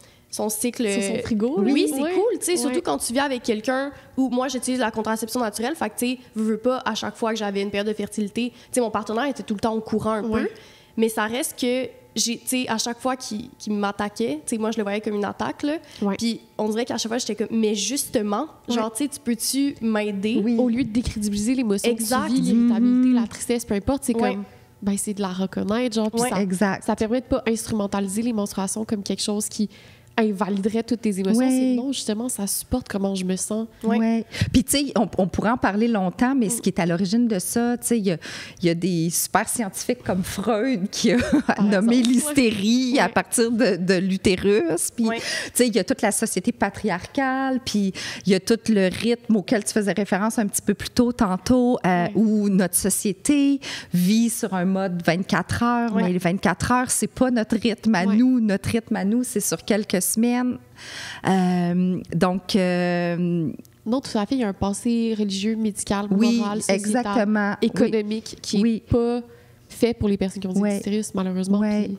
A: cycle...
B: Sur son frigo.
A: Oui, c'est cool, tu sais, surtout quand tu vis avec quelqu'un où moi, j'utilise la contraception naturelle, fait que, tu sais, veux pas, à chaque fois que j'avais une période de fertilité, tu sais, mon partenaire était tout le temps au courant un peu, mais ça reste que, tu sais, à chaque fois qu'il m'attaquait, tu sais, moi, je le voyais comme une attaque, là, puis on dirait qu'à chaque fois, j'étais comme, mais justement, genre, tu sais, tu peux-tu m'aider?
B: Au lieu de décrédibiliser l'émotion que tu vis, l'irritabilité, la tristesse, peu importe, c'est comme... Ben, c'est de la reconnaître, genre, puis ça permet de pas instrumentaliser les menstruations comme quelque chose qui invaliderait toutes tes émotions. C'est non, justement, ça supporte comment je me sens.
C: Puis, tu sais, on pourrait en parler longtemps, mais ce qui est à l'origine de ça, tu sais, il y a des super scientifiques comme Freud qui a nommé l'hystérie à partir de l'utérus. Puis, tu sais, il y a toute la société patriarcale, puis il y a tout le rythme auquel tu faisais référence un petit peu plus tôt, tantôt, où notre société vit sur un mode 24 heures, mais les 24 heures, c'est pas notre rythme à nous. Notre rythme à nous, c'est sur quelques semaines. Donc...
B: non, tout à fait. Il y a un passé religieux, médical, moral, sociétal, économique qui n'est pas fait pour les personnes qui ont des utérus, malheureusement. Puis...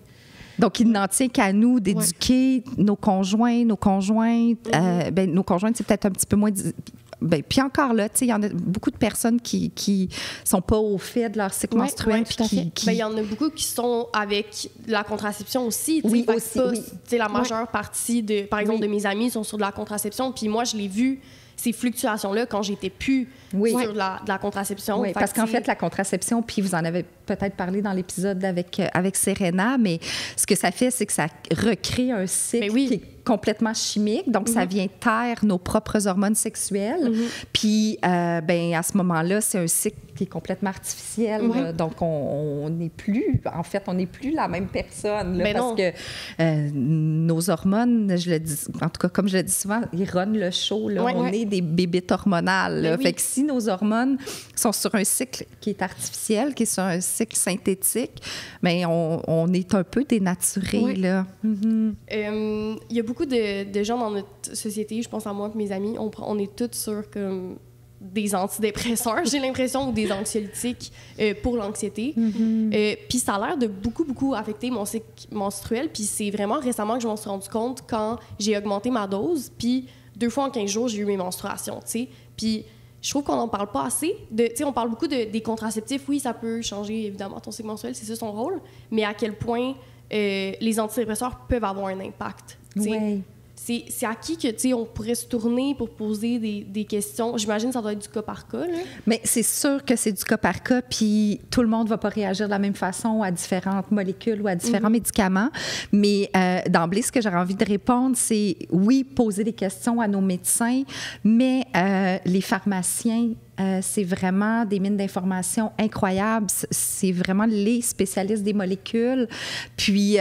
C: Donc, il n'en tient qu'à nous d'éduquer nos conjoints, nos conjointes. Nos conjointes, c'est peut-être un petit peu moins... puis encore là, tu sais, il y en a beaucoup de personnes qui sont pas au fait de leur cycle menstruel.
A: Tout à fait. Il y en a beaucoup qui sont avec la contraception aussi. La majeure partie, par exemple, de mes amis sont sur de la contraception. Puis moi, je l'ai vu, ces fluctuations-là, quand j'étais plus sur de la contraception.
C: Oui, parce qu'en fait, la contraception, puis vous en avez peut-être parlé dans l'épisode avec Serena, mais ce que ça fait, c'est que ça recrée un cycle qui est complètement chimique. Donc, ça vient taire nos propres hormones sexuelles. Puis, à ce moment-là, c'est un cycle qui est complètement artificiel. Donc, on n'est plus... En fait, on n'est plus la même personne. Là, parce que nos hormones, je le dis, en tout cas, comme je le dis souvent, ils runnent le show. Là. On est des bébites hormonales. Là. Fait que si nos hormones sont sur un cycle qui est artificiel, qui est sur un cycle synthétique, bien, on est un peu dénaturés. Là.
A: Il y a beaucoup de gens dans notre société, je pense à moi et mes amis, on est tous sur comme des antidépresseurs, j'ai l'impression, ou des anxiolytiques pour l'anxiété. Puis ça a l'air de beaucoup affecter mon cycle menstruel. Puis c'est vraiment récemment que je m'en suis rendu compte quand j'ai augmenté ma dose. Puis 2 fois en 15 jours, j'ai eu mes menstruations, tu sais. Puis je trouve qu'on n'en parle pas assez. Tu sais, on parle beaucoup des contraceptifs. Oui, ça peut changer, évidemment, ton cycle menstruel, c'est ça son rôle. Mais à quel point les antidépresseurs peuvent avoir un impact. C'est à qui que, tu sais, on pourrait se tourner pour poser des questions? J'imagine que ça doit être du cas par cas, là.
C: Mais c'est sûr que c'est du cas par cas, puis tout le monde ne va pas réagir de la même façon à différentes molécules ou à différents médicaments. Mais d'emblée, ce que j'aurais envie de répondre, c'est oui, poser des questions à nos médecins, mais les pharmaciens c'est vraiment des mines d'informations incroyables. C'est vraiment les spécialistes des molécules. Puis,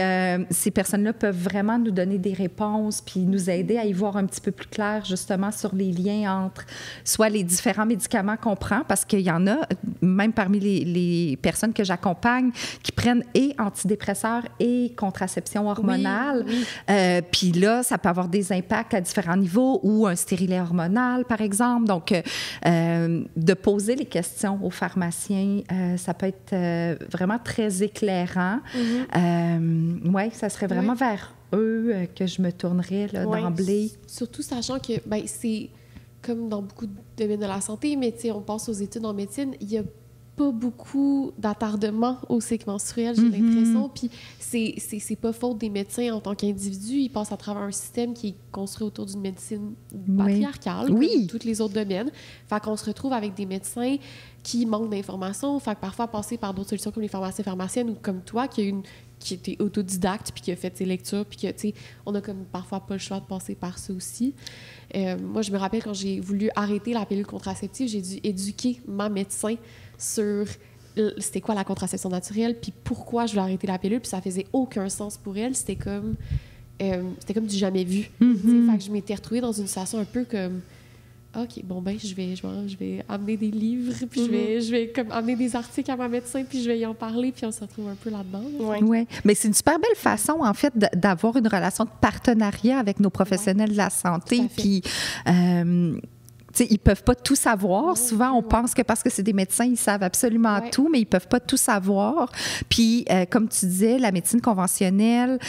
C: ces personnes-là peuvent vraiment nous donner des réponses puis nous aider à y voir un petit peu plus clair, justement, sur les liens entre soit les différents médicaments qu'on prend, parce qu'il y en a, même parmi les personnes que j'accompagne, qui prennent et antidépresseurs et contraception hormonale. Oui, oui. Puis là, ça peut avoir des impacts à différents niveaux, ou un stérilet hormonal, par exemple. Donc, de poser les questions aux pharmaciens, ça peut être vraiment très éclairant. Oui, ça serait vraiment vers eux que je me tournerais d'emblée.
B: Surtout sachant que c'est comme dans beaucoup de domaines de la santé, mais on pense aux études en médecine, il y a pas beaucoup d'attardement au cycle menstruel, j'ai l'impression. Puis c'est pas faute des médecins en tant qu'individus. Ils passent à travers un système qui est construit autour d'une médecine patriarcale, comme tous les autres domaines. Fait qu'on se retrouve avec des médecins qui manquent d'informations. Fait que parfois, passer par d'autres solutions comme les pharmaciens ou comme toi, qui était autodidacte puis qui a fait ses lectures, puis que, on a comme parfois pas le choix de passer par ça aussi. Moi, je me rappelle quand j'ai voulu arrêter la pilule contraceptive, j'ai dû éduquer ma médecin sur c'était quoi la contraception naturelle, puis pourquoi je voulais arrêter la pilule, puis ça faisait aucun sens pour elle. C'était comme du jamais vu. Fait que je m'étais retrouvée dans une situation un peu comme OK, bon, je vais amener des livres, puis je vais comme amener des articles à ma médecin, puis je vais y en parler, puis on se retrouve un peu là-dedans.
C: Oui. Mais c'est une super belle façon, en fait, d'avoir une relation de partenariat avec nos professionnels de la santé. Puis, ils ne peuvent pas tout savoir. Souvent, on pense que parce que c'est des médecins, ils savent absolument tout, mais ils ne peuvent pas tout savoir. Puis, comme tu disais, la médecine conventionnelle...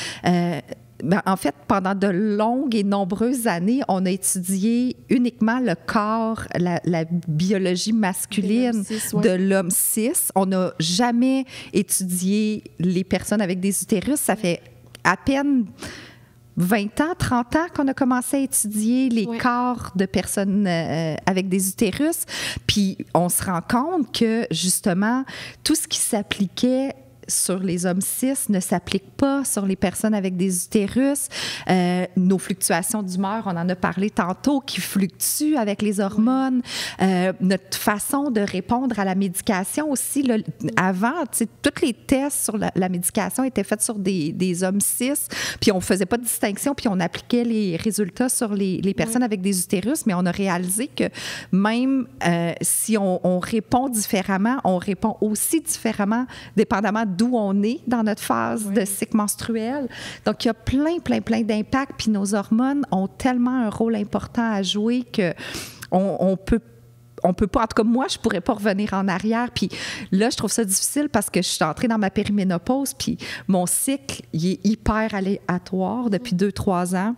C: en fait, pendant de longues et nombreuses années, on a étudié uniquement le corps, la biologie masculine de l'homme cis. On n'a jamais étudié les personnes avec des utérus. Ça fait à peine 20 ans, 30 ans qu'on a commencé à étudier les corps de personnes avec des utérus. Puis on se rend compte que, justement, tout ce qui s'appliquait sur les hommes cis ne s'applique pas sur les personnes avec des utérus. Nos fluctuations d'humeur, on en a parlé tantôt, qui fluctuent avec les hormones. Notre façon de répondre à la médication aussi, là, avant, tous les tests sur la médication étaient faits sur des hommes cis, puis on ne faisait pas de distinction, puis on appliquait les résultats sur les personnes avec des utérus, mais on a réalisé que même si on répond différemment, on répond aussi différemment, dépendamment d'où on est dans notre phase de cycle menstruel. Donc, il y a plein d'impacts, puis nos hormones ont tellement un rôle important à jouer qu'on peut pas, en tout cas, moi, je pourrais pas revenir en arrière. Puis là, je trouve ça difficile parce que je suis entrée dans ma périménopause, puis mon cycle, il est hyper aléatoire depuis 2-3 ans.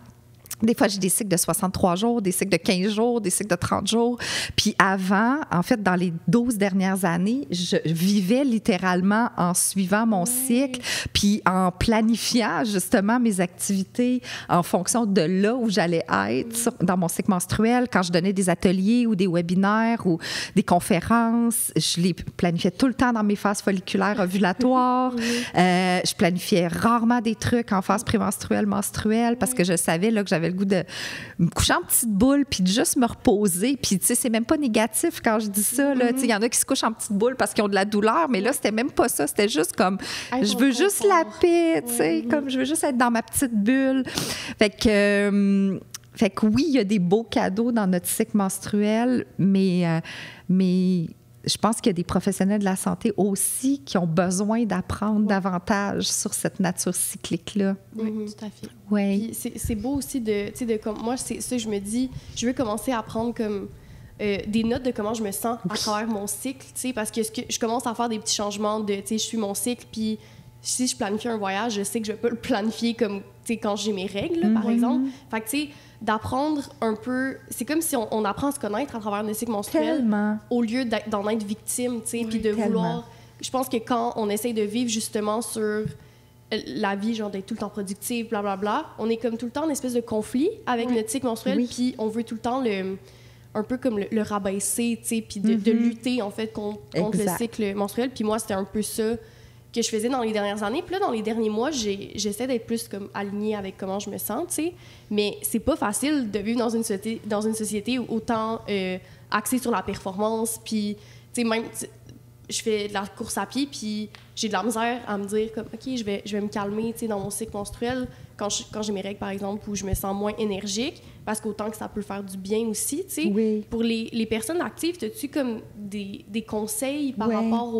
C: Des fois, j'ai des cycles de 63 jours, des cycles de 15 jours, des cycles de 30 jours. Puis avant, en fait, dans les 12 dernières années, je vivais littéralement en suivant mon cycle, puis en planifiant justement mes activités en fonction de là où j'allais être dans mon cycle menstruel. Quand je donnais des ateliers ou des webinaires ou des conférences, je les planifiais tout le temps dans mes phases folliculaires ovulatoires. Je planifiais rarement des trucs en phase prémenstruelle, menstruelle, parce que je savais là, que j'avais le goût de me coucher en petite boule puis de juste me reposer. Puis, tu sais, c'est même pas négatif quand je dis ça. Il y en a qui se couchent en petite boule parce qu'ils ont de la douleur, mais là, c'était même pas ça. C'était juste comme, je veux juste la paix, tu sais, comme je veux juste être dans ma petite bulle. Fait que oui, il y a des beaux cadeaux dans notre cycle menstruel, mais je pense qu'il y a des professionnels de la santé aussi qui ont besoin d'apprendre davantage sur cette nature cyclique-là.
A: Oui, tout à fait.
C: Oui.
A: C'est beau aussi comme moi, c'est ça, je me dis, je veux commencer à prendre comme des notes de comment je me sens à travers mon cycle, parce que je commence à faire des petits changements de, je suis mon cycle, puis si je planifie un voyage, je sais que je peux le planifier comme, quand j'ai mes règles, par exemple. Fait que, d'apprendre un peu... C'est comme si on apprend à se connaître à travers nos cycles menstruels au lieu d'en être victime, puis de vouloir... Je pense que quand on essaye de vivre justement sur la vie, genre d'être tout le temps productive, blablabla, on est comme tout le temps en espèce de conflit avec notre cycle menstruel, puis on veut tout le temps un peu comme le rabaisser, puis de lutter, en fait, contre le cycle menstruel. Puis moi, c'était un peu ça que je faisais dans les dernières années. Puis là, dans les derniers mois, j'essaie d'être plus comme alignée avec comment je me sens, tu sais. Mais c'est pas facile de vivre dans une société où autant axé sur la performance. Puis, tu sais, même, je fais de la course à pied, puis j'ai de la misère à me dire, comme, OK, je vais me calmer, tu sais, dans mon cycle menstruel, quand j'ai mes règles, par exemple, où je me sens moins énergique, parce qu'autant que ça peut faire du bien aussi, tu sais.
C: Oui.
A: Pour les personnes actives, as-tu comme des conseils par rapport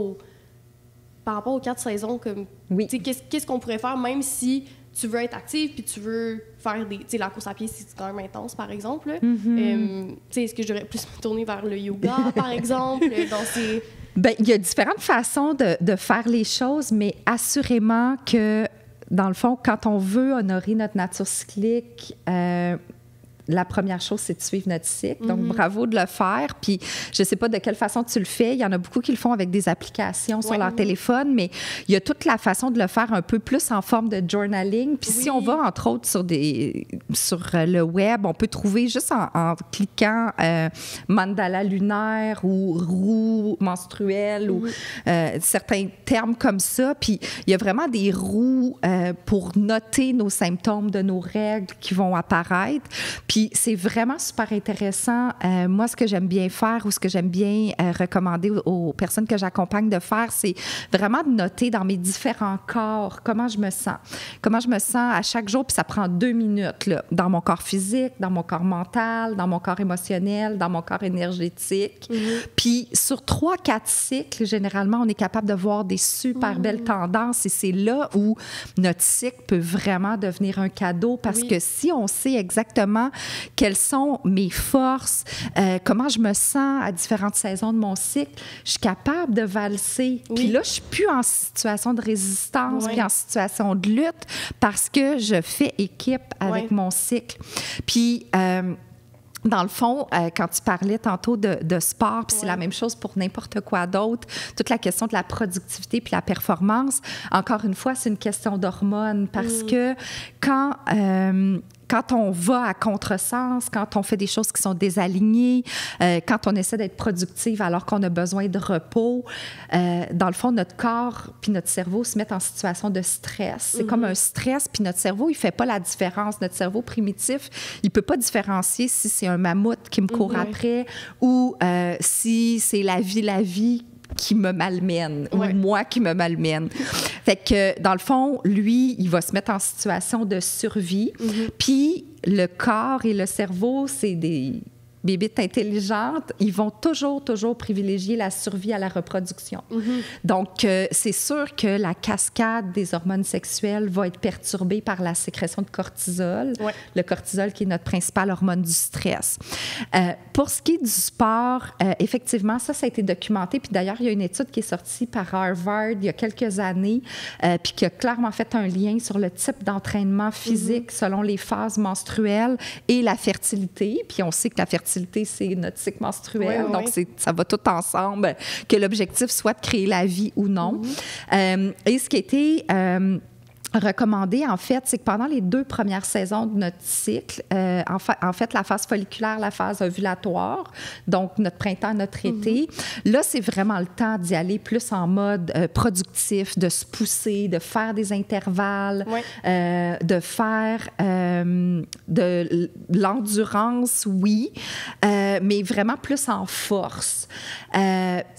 A: aux 4 saisons, comme,
C: oui.
A: tu sais, qu'est-ce qu'on pourrait faire, même si tu veux être active puis tu veux faire tu sais, la course à pied, c'est quand même intense, par exemple. Tu sais, est-ce que je devrais plus me tourner vers le yoga, par exemple, dans ces...
C: Bien, il y a différentes façons de faire les choses, mais assurément que, dans le fond, quand on veut honorer notre nature cyclique, la première chose, c'est de suivre notre cycle. Donc, bravo de le faire. Puis, je ne sais pas de quelle façon tu le fais. Il y en a beaucoup qui le font avec des applications sur leur téléphone, mais il y a toute la façon de le faire un peu plus en forme de journaling. Puis, si on va, entre autres, sur le web, on peut trouver juste en cliquant mandala lunaire ou roue menstruelle ou certains termes comme ça. Puis, il y a vraiment des roues pour noter nos symptômes de nos règles qui vont apparaître. Puis c'est vraiment super intéressant. Moi, ce que j'aime bien faire ou ce que j'aime bien recommander aux personnes que j'accompagne de faire, c'est vraiment de noter dans mes différents corps comment je me sens. Comment je me sens à chaque jour, puis ça prend 2 minutes, là, dans mon corps physique, dans mon corps mental, dans mon corps émotionnel, dans mon corps énergétique. Puis sur 3-4 cycles, généralement, on est capable de voir des super belles tendances et c'est là où notre cycle peut vraiment devenir un cadeau parce que si on sait exactement quelles sont mes forces, comment je me sens à différentes saisons de mon cycle, je suis capable de valser. Puis là, je suis plus en situation de résistance, puis en situation de lutte, parce que je fais équipe avec mon cycle. Puis... dans le fond, quand tu parlais tantôt de sport, puis c'est la même chose pour n'importe quoi d'autre, toute la question de la productivité puis la performance, encore une fois, c'est une question d'hormones parce que quand on va à contresens, quand on fait des choses qui sont désalignées, quand on essaie d'être productive alors qu'on a besoin de repos, dans le fond, notre corps puis notre cerveau se mettent en situation de stress. C'est comme un stress, puis notre cerveau, il ne fait pas la différence. Notre cerveau primitif, il ne peut pas différencier si c'est un mammouth qui me court après ou si c'est la vie qui me malmène ou moi qui me malmène. Fait que, dans le fond, lui, il va se mettre en situation de survie. Puis, le corps et le cerveau, c'est des bébites intelligentes, ils vont toujours privilégier la survie à la reproduction. Donc, c'est sûr que la cascade des hormones sexuelles va être perturbée par la sécrétion de cortisol. Le cortisol qui est notre principale hormone du stress. Pour ce qui est du sport, effectivement, ça a été documenté. Puis d'ailleurs, il y a une étude qui est sortie par Harvard il y a quelques années, puis qui a clairement fait un lien sur le type d'entraînement physique selon les phases menstruelles et la fertilité. Puis on sait que la fertilité, c'est notre cycle menstruel. Donc, ça va tout ensemble, que l'objectif soit de créer la vie ou non. Et ce qui a été recommandé, en fait, c'est que pendant les 2 premières saisons de notre cycle, en fait, la phase folliculaire, la phase ovulatoire, donc notre printemps, notre été, là, c'est vraiment le temps d'y aller plus en mode productif, de se pousser, de faire des intervalles, de faire de l'endurance, mais vraiment plus en force.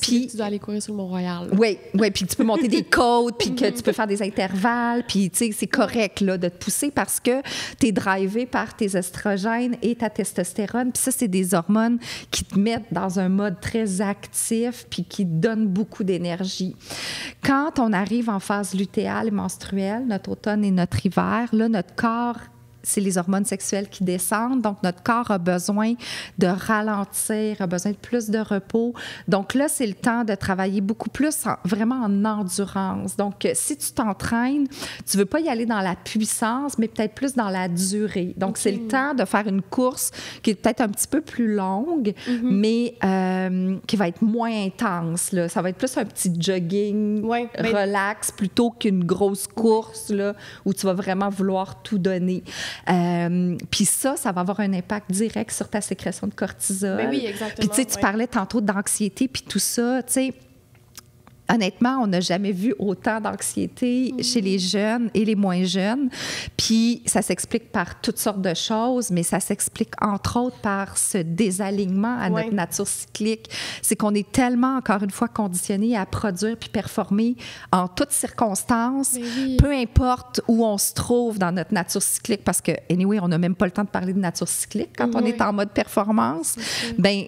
B: Puis tu dois aller courir sur le Mont-Royal.
C: Oui, puis tu peux monter des côtes, puis que tu peux faire des intervalles, puis tu sais, c'est correct là, de te pousser parce que tu es drivé par tes estrogènes et ta testostérone. Puis ça, c'est des hormones qui te mettent dans un mode très actif puis qui te donnent beaucoup d'énergie. Quand on arrive en phase lutéale et menstruelle, notre automne et notre hiver, là, notre corps, c'est les hormones sexuelles qui descendent. Donc, notre corps a besoin de ralentir, a besoin de plus de repos. Donc là, c'est le temps de travailler beaucoup plus vraiment en endurance. Donc, si tu t'entraînes, tu ne veux pas y aller dans la puissance, mais peut-être plus dans la durée. Donc, c'est le temps de faire une course qui est peut-être un petit peu plus longue, mais qui va être moins intense, là. Ça va être plus un petit jogging relax plutôt qu'une grosse course là, où tu vas vraiment vouloir tout donner. Puis ça va avoir un impact direct sur ta sécrétion de cortisol.
A: Ben oui, exactement.
C: Puis tu sais, tu parlais tantôt d'anxiété puis tout ça, tu sais. Honnêtement, on n'a jamais vu autant d'anxiété chez les jeunes et les moins jeunes. Puis Puis ça s'explique par toutes sortes de choses, mais ça s'explique entre autres par ce désalignement à notre nature cyclique. C'est qu'on est tellement, encore une fois, conditionné à produire puis performer en toutes circonstances, peu importe où on se trouve dans notre nature cyclique, parce que, anyway, on n'a même pas le temps de parler de nature cyclique quand on est en mode performance. Bien,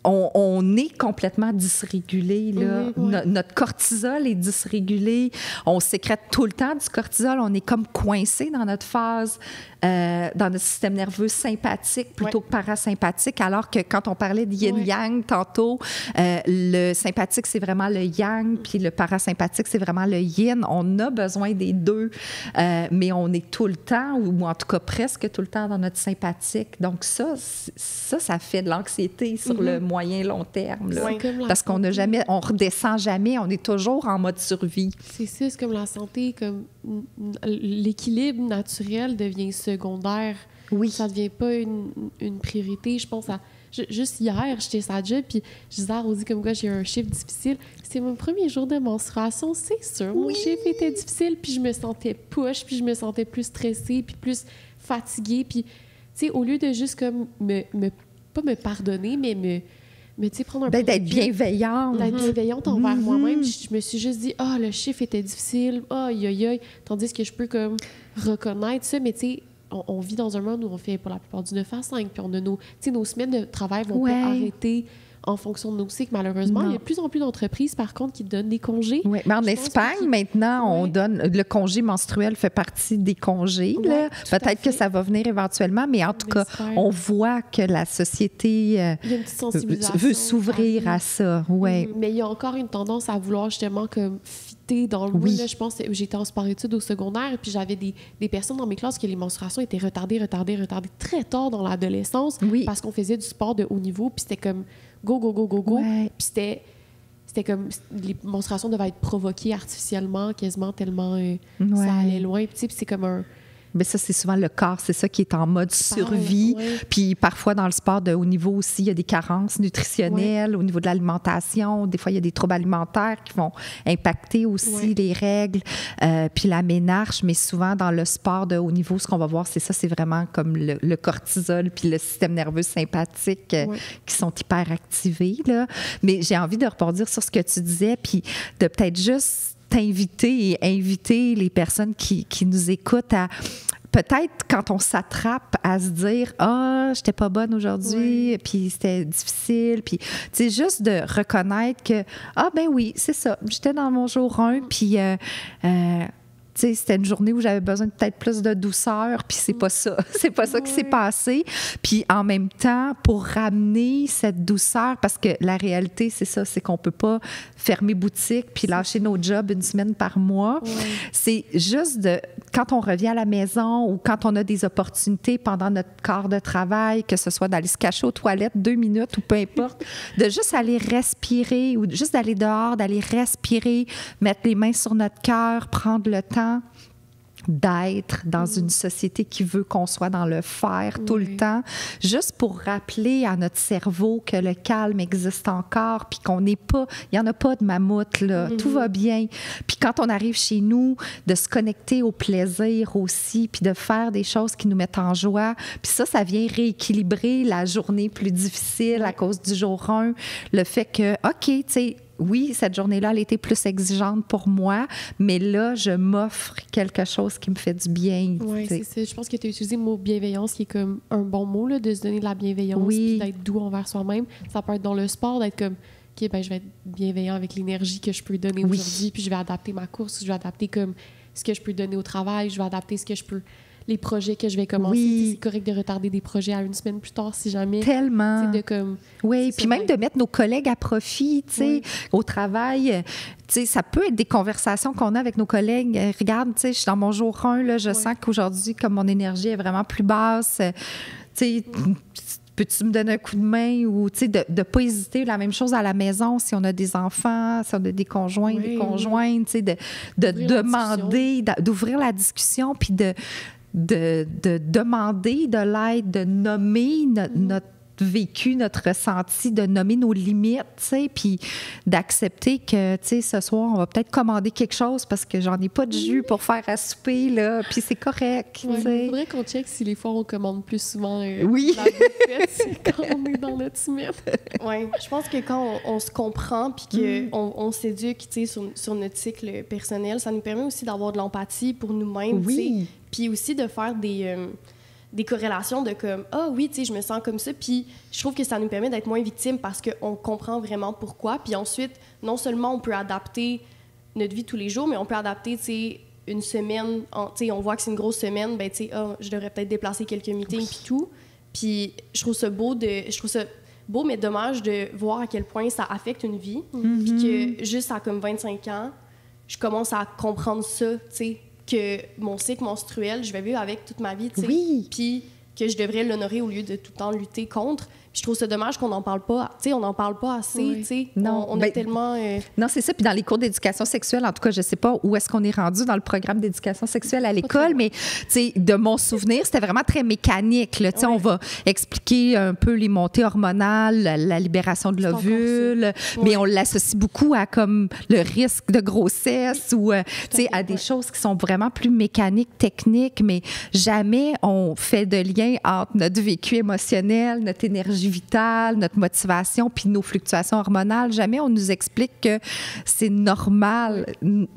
C: on est complètement dysrégulé. Là. Notre cortisol est dysrégulé. On sécrète tout le temps du cortisol. On est comme coincé dans notre phase, dans notre système nerveux sympathique plutôt que parasympathique, alors que quand on parlait de yin-yang tantôt, le sympathique, c'est vraiment le yang, puis le parasympathique, c'est vraiment le yin. On a besoin des deux, mais on est tout le temps, ou en tout cas presque tout le temps dans notre sympathique. Donc ça fait de l'anxiété sur le moyen long terme, là, parce qu'on n'a jamais, on redescend jamais, on est toujours en mode survie.
B: C'est ça, c'est comme la santé, comme l'équilibre naturel devient secondaire.
C: Oui.
B: Ça devient pas une priorité. Je pense à juste hier, j'étais sur la job, puis je disais à Rosie comme quoi j'ai eu un chiffre difficile. C'était mon premier jour de menstruation, c'est sûr. Mon chiffre était difficile, puis je me sentais push, puis je me sentais plus stressée, puis plus fatiguée. Puis, tu sais, au lieu de juste comme pas me pardonner, mais tu sais, prendre un peu
C: d'être bienveillante.
B: D'être bienveillante envers moi-même. Je me suis juste dit, le chiffre était difficile, aïe, aïe, aïe. Tandis que je peux comme reconnaître ça, mais tu sais, on vit dans un monde où on fait pour la plupart du 9 à 5, puis on a nos semaines de travail vont pas arrêter en fonction de nos cycles, malheureusement. Il y a de plus en plus d'entreprises, par contre, qui donnent des congés.
C: Oui, mais en Espagne, maintenant, on donne... Le congé menstruel fait partie des congés. Là. Peut-être que ça va venir éventuellement, mais en tout cas, on voit que la société veut s'ouvrir à ça. Ouais.
B: Mais il y a encore une tendance à vouloir justement comme fitter dans le moule. Là, je pense que j'étais en sport-études au secondaire, et puis j'avais des personnes dans mes classes que les menstruations étaient retardées très tard dans l'adolescence parce qu'on faisait du sport de haut niveau, puis c'était comme go. Puis c'était comme les menstruations devaient être provoquées artificiellement, quasiment tellement ça allait loin. Puis c'est comme un...
C: Mais ça, c'est souvent le corps, c'est ça qui est en mode survie. Puis parfois, dans le sport de haut niveau aussi, il y a des carences nutritionnelles au niveau de l'alimentation. Des fois, il y a des troubles alimentaires qui vont impacter aussi les règles, puis la ménarche. Mais souvent, dans le sport de haut niveau, ce qu'on va voir, c'est ça, c'est vraiment comme le cortisol puis le système nerveux sympathique qui sont hyper activés, là. Mais j'ai envie de rebondir sur ce que tu disais, puis de peut-être juste t'inviter et inviter les personnes qui nous écoutent à peut-être quand on s'attrape à se dire j'étais pas bonne aujourd'hui, puis c'était difficile, puis tu sais, juste de reconnaître que ben oui, c'est ça, j'étais dans mon jour 1, puis c'était une journée où j'avais besoin de peut-être plus de douceur, puis c'est pas ça. C'est pas ça qui s'est passé. Puis en même temps, pour ramener cette douceur, parce que la réalité, c'est ça, c'est qu'on peut pas fermer boutique puis lâcher nos jobs une semaine par mois. C'est juste quand on revient à la maison ou quand on a des opportunités pendant notre quart de travail, que ce soit d'aller se cacher aux toilettes 2 minutes ou peu importe, de juste aller respirer ou juste d'aller dehors, d'aller respirer, mettre les mains sur notre cœur, prendre le temps d'être dans une société qui veut qu'on soit dans le faire tout le temps, juste pour rappeler à notre cerveau que le calme existe encore, puis qu'on n'est pas, il n'y en a pas de mammouth, là, tout va bien. Puis quand on arrive chez nous, de se connecter au plaisir aussi, puis de faire des choses qui nous mettent en joie, puis ça vient rééquilibrer la journée plus difficile à cause du jour 1, le fait que, OK, tu sais, oui, cette journée-là, elle était plus exigeante pour moi, mais là, je m'offre quelque chose qui me fait du bien.
B: Oui, c'est ça. Je pense que tu as utilisé le mot bienveillance, qui est comme un bon mot, là, de se donner de la bienveillance, puis d'être doux envers soi-même. Ça peut être dans le sport, d'être comme, OK, ben je vais être bienveillant avec l'énergie que je peux donner aujourd'hui, puis je vais adapter ma course, je vais adapter comme ce que je peux donner au travail, je vais adapter ce que je peux... les projets que je vais commencer. C'est correct de retarder des projets à une semaine plus tard si jamais.
C: Tellement.
B: De comme,
C: puis même de mettre nos collègues à profit, tu sais, au travail. Tu sais, ça peut être des conversations qu'on a avec nos collègues. Regarde, tu sais, je suis dans mon jour 1, là, je sens qu'aujourd'hui, comme mon énergie est vraiment plus basse, tu sais, peux-tu me donner un coup de main? Ou, tu sais, de ne pas hésiter. La même chose à la maison, si on a des enfants, si on a des conjoints, des conjointes, tu sais, de demander, d'ouvrir la discussion, puis de demander de l'aide, de nommer notre vécu, notre ressenti, de nommer nos limites, tu sais, puis d'accepter que, tu sais, ce soir, on va peut-être commander quelque chose parce que j'en ai pas de jus pour faire à souper, là, puis c'est correct, tu sais.
B: Il faudrait qu'on check si les fois on commande plus souvent
C: oui.
B: la buffette, c'est quand on est dans notre semaine.
A: Oui, je pense que quand on se comprend puis qu'on s'éduque, tu sais, sur notre cycle personnel, ça nous permet aussi d'avoir de l'empathie pour nous-mêmes, tu sais, puis aussi de faire des corrélations de comme « Ah oui, tu sais, je me sens comme ça », puis je trouve que ça nous permet d'être moins victimes parce qu'on comprend vraiment pourquoi. Puis ensuite, non seulement on peut adapter notre vie tous les jours, mais on peut adapter, tu sais, une semaine, tu sais, on voit que c'est une grosse semaine, ben tu sais, je devrais peut-être déplacer quelques meetings puis tout. Puis je trouve ça beau, mais dommage de voir à quel point ça affecte une vie. Puis que juste à comme 25 ans, je commence à comprendre ça, tu sais, que mon cycle menstruel, je vais vivre avec toute ma vie, tu sais. Puis que je devrais l'honorer au lieu de tout le temps lutter contre. Puis je trouve ça dommage qu'on n'en parle pas. Tu sais, on n'en parle pas assez, tu sais. On est tellement...
C: Non, c'est ça. Puis dans les cours d'éducation sexuelle, en tout cas, je sais pas où est-ce qu'on est rendu dans le programme d'éducation sexuelle à l'école, mais tu sais, de mon souvenir, c'était vraiment très mécanique, là. Tu sais, on va expliquer un peu les montées hormonales, la libération de l'ovule, mais on l'associe beaucoup à comme le risque de grossesse ou, tu sais, à des choses qui sont vraiment plus mécaniques, techniques, mais jamais on fait de lien entre notre vécu émotionnel, notre énergie vitale, notre motivation, puis nos fluctuations hormonales. Jamais on nous explique que c'est normal.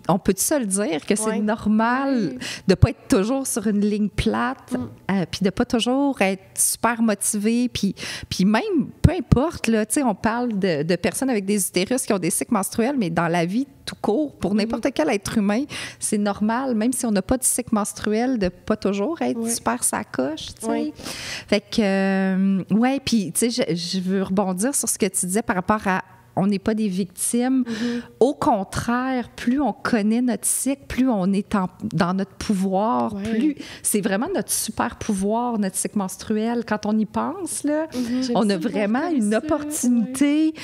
C: On peut se le dire que c'est normal de pas être toujours sur une ligne plate, puis de pas toujours être super motivé, puis même, peu importe, là, tu sais, on parle de personnes avec des utérus qui ont des cycles menstruels, mais dans la vie tout court, pour n'importe quel être humain, c'est normal, même si on n'a pas de cycle menstruel, de pas toujours être super sacoche, tu sais. Fait que, puis, tu sais, je veux rebondir sur ce que tu disais par rapport à on n'est pas des victimes. Au contraire, plus on connaît notre cycle, plus on est dans notre pouvoir, plus c'est vraiment notre super pouvoir, notre cycle menstruel. Quand on y pense, là, on a vraiment une opportunité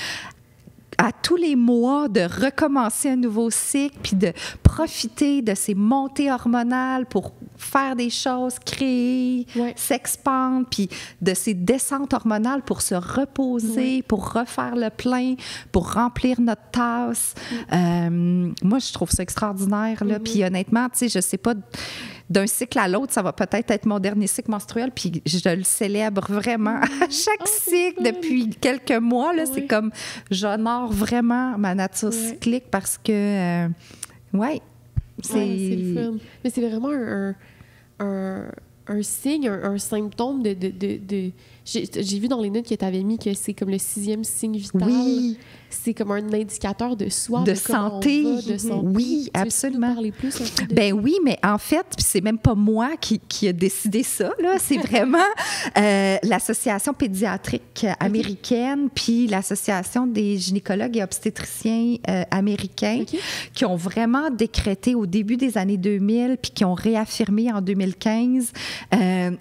C: à tous les mois de recommencer un nouveau cycle, puis de profiter de ces montées hormonales pour faire des choses, créer, s'expandre, puis de ces descentes hormonales pour se reposer, pour refaire le plein, pour remplir notre tasse. Moi, je trouve ça extraordinaire, là. Puis honnêtement, tu sais, je sais pas... D'un cycle à l'autre, ça va peut-être être mon dernier cycle menstruel, puis je le célèbre vraiment à chaque cycle depuis quelques mois. Là, c'est comme, j'honore vraiment ma nature cyclique parce que,
B: c'est le fun. Mais c'est vraiment un signe, un symptôme de j'ai vu dans les notes que tu avais mis que c'est comme le 6e signe vital. Oui. C'est comme un indicateur de soi,
C: de santé. Oui, absolument.
B: Tu veux parler plus un peu de...
C: Ben oui, mais en fait, c'est même pas moi qui a décidé ça, là. C'est vraiment l'Association pédiatrique américaine puis l'Association des gynécologues et obstétriciens américains qui ont vraiment décrété au début des années 2000 puis qui ont réaffirmé en 2015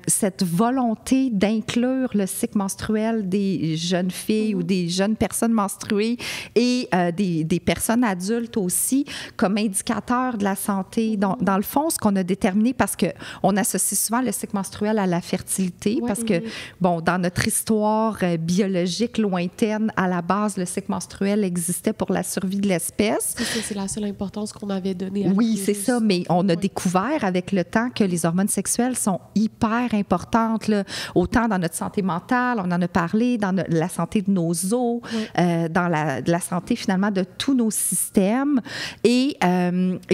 C: cette volonté d'inclure le cycle menstruel des jeunes filles ou des jeunes personnes menstruées et des personnes adultes aussi comme indicateur de la santé. Dans le fond, ce qu'on a déterminé, parce qu'on associe souvent le cycle menstruel à la fertilité, parce que, bon, dans notre histoire biologique lointaine, à la base, le cycle menstruel existait pour la survie de l'espèce.
B: C'est la seule importance qu'on avait donnée à
C: c'est ça, mais on a découvert avec le temps que les hormones sexuelles sont hyper importantes, là, autant dans notre santé mentale, on en a parlé, dans la santé de nos os, dans la santé finalement de tous nos systèmes. Et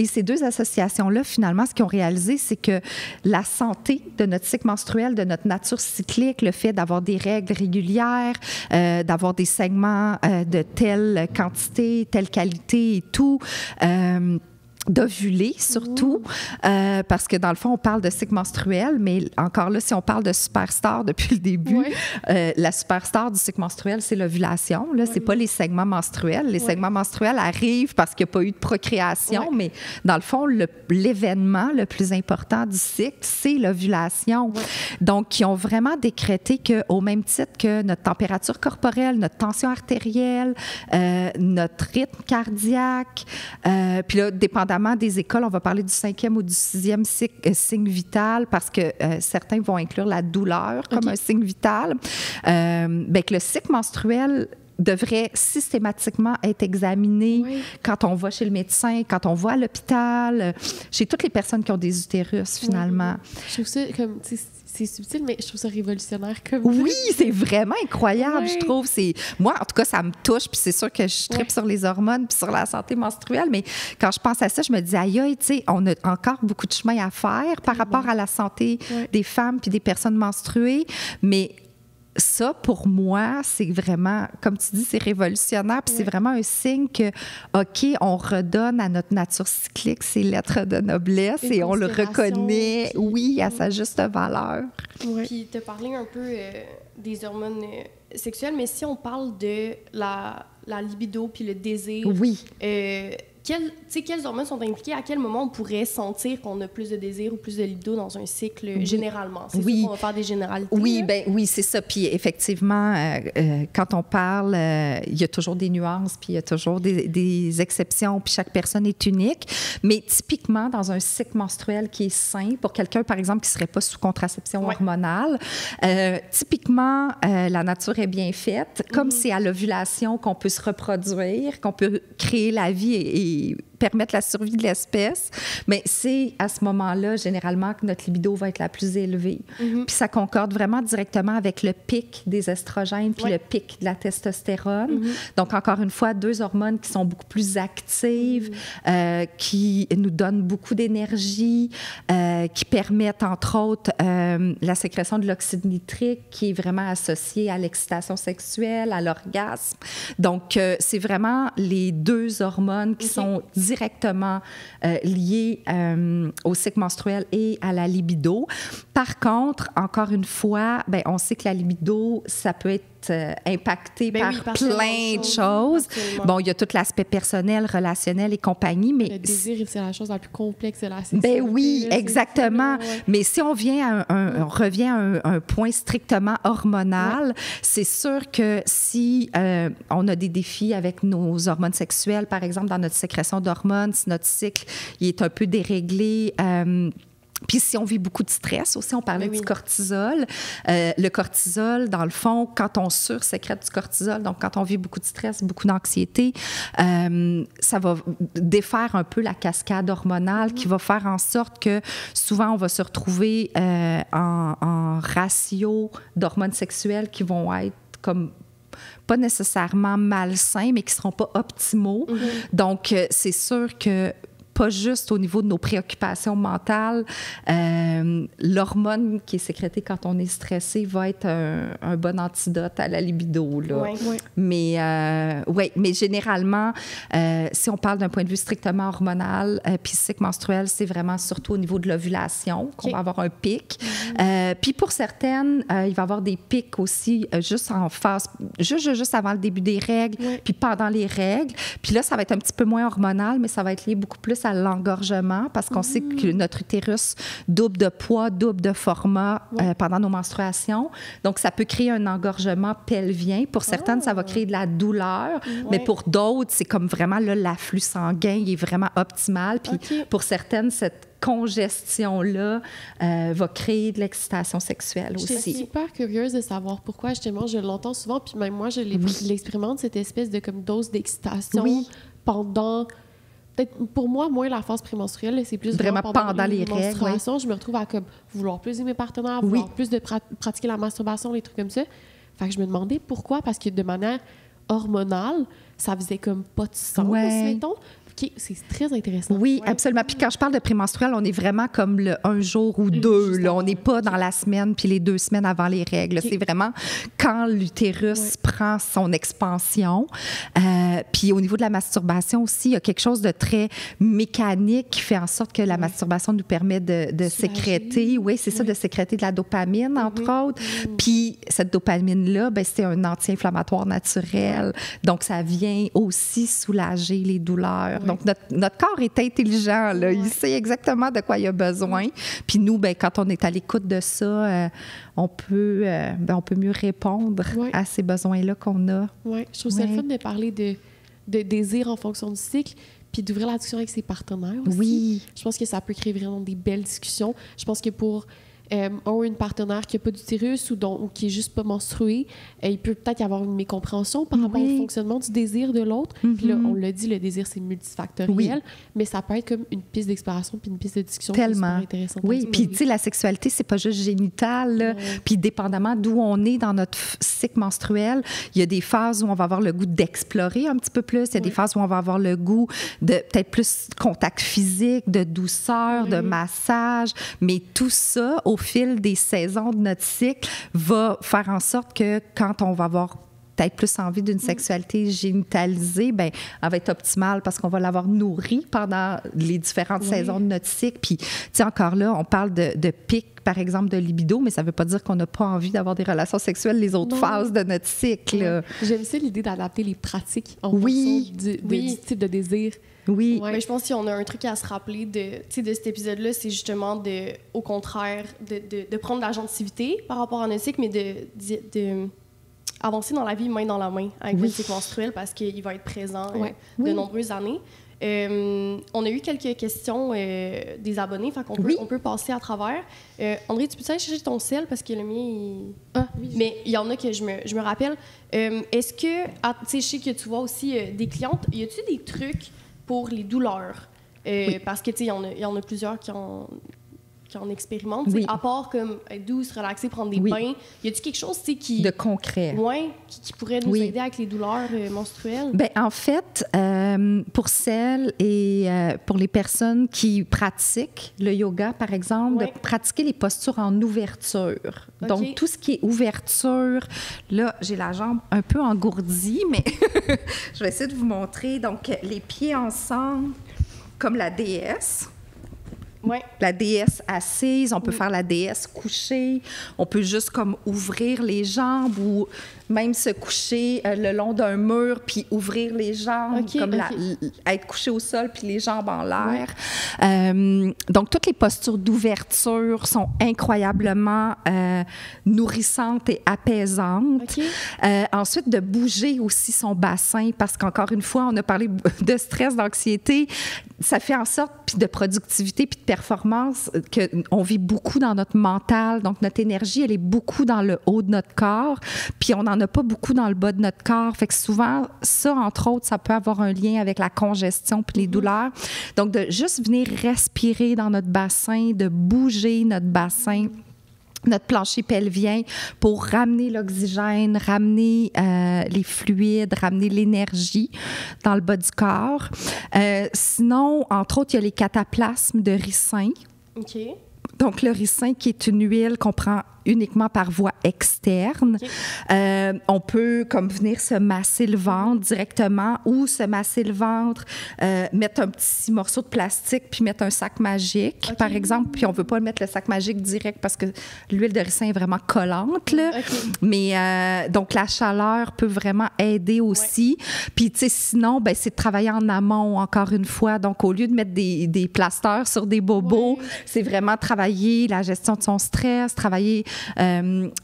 C: ces deux associations-là, finalement, ce qu'ils ont réalisé, c'est que la santé de notre cycle menstruel, de notre nature cyclique, le fait d'avoir des règles régulières, d'avoir des saignements de telle quantité, telle qualité et tout, d'ovuler surtout, parce que dans le fond, on parle de cycle menstruel, mais encore là, si on parle de superstar depuis le début, la superstar du cycle menstruel, c'est l'ovulation. Là, c'est pas les saignements menstruels. Les saignements menstruels arrivent parce qu'il n'y a pas eu de procréation, mais dans le fond, l'événement le plus important du cycle, c'est l'ovulation. Donc, ils ont vraiment décrété qu'au même titre que notre température corporelle, notre tension artérielle, notre rythme cardiaque, puis là, dépendamment dépendamment des écoles, on va parler du 5e ou du 6e signe vital parce que certains vont inclure la douleur comme un signe vital. Bien que le cycle menstruel devrait systématiquement être examiné quand on va chez le médecin, quand on va à l'hôpital, chez toutes les personnes qui ont des utérus, finalement.
B: Je trouve ça comme... C'est subtil, mais je trouve ça révolutionnaire comme...
C: Oui, c'est vraiment incroyable, je trouve. Moi, en tout cas, ça me touche, puis c'est sûr que je tripe sur les hormones puis sur la santé menstruelle, mais quand je pense à ça, je me dis, aïe, aïe, tu sais, on a encore beaucoup de chemin à faire par rapport à la santé des femmes puis des personnes menstruées, mais ça, pour moi, c'est vraiment, comme tu dis, c'est révolutionnaire. Puis c'est vraiment un signe que, OK, on redonne à notre nature cyclique ses lettres de noblesse et on le reconnaît, oui, à sa juste valeur.
A: Puis tu as parlé un peu des hormones sexuelles, mais si on parle de la libido puis le désir, quelles hormones sont impliquées? À quel moment on pourrait sentir qu'on a plus de désir ou plus de libido dans un cycle, généralement? C'est sûr qu'on va faire des généralités.
C: Oui, c'est ça. Puis effectivement, quand on parle, il y a toujours des nuances, puis il y a toujours des exceptions, puis chaque personne est unique. Mais typiquement, dans un cycle menstruel qui est sain, pour quelqu'un, par exemple, qui ne serait pas sous contraception hormonale, typiquement, la nature est bien faite. Comme c'est à l'ovulation qu'on peut se reproduire, qu'on peut créer la vie et permettre la survie de l'espèce, mais c'est à ce moment-là, généralement, que notre libido va être la plus élevée. Puis ça concorde vraiment directement avec le pic des estrogènes puis le pic de la testostérone. Donc, encore une fois, 2 hormones qui sont beaucoup plus actives, qui nous donnent beaucoup d'énergie, qui permettent, entre autres, la sécrétion de l'oxyde nitrique, qui est vraiment associée à l'excitation sexuelle, à l'orgasme. Donc, c'est vraiment les 2 hormones qui sont directement liées au cycle menstruel et à la libido. Par contre, encore une fois, bien, on sait que la libido, ça peut être impacté par plein de choses. Bon, il y a tout l'aspect personnel, relationnel et compagnie, mais...
B: Le désir, c'est la chose la plus complexe de la sexualité.
C: Ben oui, exactement. Mais si on revient à un point strictement hormonal, c'est sûr que si on a des défis avec nos hormones sexuelles, par exemple, dans notre sécrétion d'hormones, si notre cycle il est un peu déréglé, puis si on vit beaucoup de stress aussi, on parlait du cortisol. Le cortisol, dans le fond, quand on sursécrète du cortisol, donc quand on vit beaucoup de stress, beaucoup d'anxiété, ça va défaire un peu la cascade hormonale qui va faire en sorte que souvent on va se retrouver en ratio d'hormones sexuelles qui vont être comme pas nécessairement malsains, mais qui ne seront pas optimaux. Donc, c'est sûr que pas juste au niveau de nos préoccupations mentales. L'hormone qui est sécrétée quand on est stressé va être un bon antidote à la libido. Là. Mais généralement, si on parle d'un point de vue strictement hormonal, puis cycle menstruel, c'est vraiment surtout au niveau de l'ovulation qu'on va avoir un pic. Puis pour certaines, il va y avoir des pics aussi juste en phase, juste avant le début des règles, puis pendant les règles. Puis là, ça va être un petit peu moins hormonal, mais ça va être lié beaucoup plus à l'engorgement parce qu'on sait que notre utérus double de poids, double de format pendant nos menstruations. Donc, ça peut créer un engorgement pelvien. Pour certaines, ça va créer de la douleur, mais pour d'autres, c'est comme vraiment là, l'afflux sanguin il est vraiment optimal. Puis pour certaines, cette congestion-là va créer de l'excitation sexuelle aussi.
B: Je suis super curieuse de savoir pourquoi, justement, je l'entends souvent, puis même moi, je l'expérimente, cette espèce de comme dose d'excitation pendant... Peut-être pour moi, moins la phase prémenstruelle, c'est plus
C: vraiment pendant les règles.
B: Je me retrouve à comme, vouloir plus aimer mes partenaires, vouloir plus de pratiquer la masturbation, les trucs comme ça. Fait que je me demandais pourquoi, parce que de manière hormonale, ça faisait comme pas de sens, mettons. OK, c'est très intéressant.
C: Oui, absolument. Puis quand je parle de prémenstruel, on est vraiment comme le un jour ou deux. Là. On n'est pas dans la semaine puis les 2 semaines avant les règles. C'est vraiment quand l'utérus prend son expansion. Puis au niveau de la masturbation aussi, il y a quelque chose de très mécanique qui fait en sorte que la masturbation nous permet de sécréter. Oui, c'est ça, de sécréter de la dopamine, entre autres. Puis cette dopamine-là, ben, c'est un anti-inflammatoire naturel. Donc, ça vient aussi soulager les douleurs. Donc, notre corps est intelligent. Là. Il sait exactement de quoi il a besoin. Puis nous, ben, quand on est à l'écoute de ça, on peut mieux répondre à ces besoins-là qu'on a.
B: Oui, je trouve ça le fun de parler de désir en fonction du cycle. puis d'ouvrir la discussion avec ses partenaires aussi.
C: Oui.
B: Je pense que ça peut créer vraiment des belles discussions. Je pense que pour une partenaire qui n'a pas d'utérus ou qui est juste pas menstrué, il peut peut-être y avoir une mécompréhension par rapport au fonctionnement du désir de l'autre. Puis là, on l'a dit, le désir, c'est multifactoriel, mais ça peut être comme une piste d'exploration puis une piste de discussion
C: tellement
B: super intéressante.
C: Oui, puis tu sais, la sexualité, c'est pas juste génital, puis dépendamment d'où on est dans notre cycle menstruel, il y a des phases où on va avoir le goût d'explorer un petit peu plus, il y a des phases où on va avoir le goût de peut-être plus contact physique, de douceur, de massage, mais tout ça, au fil des saisons de notre cycle, va faire en sorte que quand on va avoir peut-être plus envie d'une sexualité génitalisée, ben, elle va être optimale parce qu'on va l'avoir nourrie pendant les différentes saisons de notre cycle. Puis, tu sais, encore là, on parle de pic, par exemple, de libido, mais ça ne veut pas dire qu'on n'a pas envie d'avoir des relations sexuelles les autres phases de notre cycle.
B: J'aime ça l'idée d'adapter les pratiques en fonction du type de désir.
A: Oui. Mais je pense qu'il y en a un truc à se rappeler de cet épisode-là, c'est justement au contraire, de prendre de l'agentivité par rapport à notre cycle, mais de avancer dans la vie main dans la main avec le cycle menstruel parce qu'il va être présent de nombreuses années. On a eu quelques questions des abonnés, fait qu'on on peut passer à travers. André, tu peux aller chercher ton sel parce que le mien, mais il y en a que je me rappelle. Est-ce que, tu sais, je sais que tu vois aussi des clientes, y a-tu des trucs pour les douleurs? Parce que, tu sais, il y en a plusieurs qui en expérimentent. À part comme être douce, relaxer, prendre des bains, y a-t-il quelque chose qui...
C: de concret.
A: Oui, qui pourrait nous aider avec les douleurs menstruelles?
C: Bien, en fait, pour celles et pour les personnes qui pratiquent le yoga, par exemple, de pratiquer les postures en ouverture. Donc, tout ce qui est ouverture, là, j'ai la jambe un peu engourdie, mais je vais essayer de vous montrer. Donc, les pieds ensemble, comme la déesse. La déesse assise, on peut faire la déesse couchée, on peut juste comme ouvrir les jambes ou même se coucher le long d'un mur puis ouvrir les jambes, être couché au sol puis les jambes en l'air. Donc, toutes les postures d'ouverture sont incroyablement nourrissantes et apaisantes. Ensuite, de bouger aussi son bassin parce qu'encore une fois, on a parlé de stress, d'anxiété. Ça fait en sorte, puis de productivité, puis de performance, qu'on vit beaucoup dans notre mental. Donc, notre énergie, elle est beaucoup dans le haut de notre corps, puis on n'en a pas beaucoup dans le bas de notre corps. Fait que souvent, ça, entre autres, ça peut avoir un lien avec la congestion puis les douleurs. Donc, de juste venir respirer dans notre bassin, de bouger notre bassin, notre plancher pelvien pour ramener l'oxygène, ramener les fluides, ramener l'énergie dans le bas du corps. Sinon, entre autres, il y a les cataplasmes de ricin.
A: OK.
C: Donc, le ricin, qui est une huile qu'on prend uniquement par voie externe. On peut comme venir se masser le ventre directement ou se masser le ventre, mettre un petit morceau de plastique puis mettre un sac magique, par exemple. Puis on ne veut pas mettre le sac magique direct parce que l'huile de ricin est vraiment collante, là. Mais donc, la chaleur peut vraiment aider aussi. Puis, tu sais, sinon, ben, c'est de travailler en amont, encore une fois. Donc, au lieu de mettre des plasters sur des bobos, c'est vraiment travailler la gestion de son stress, travailler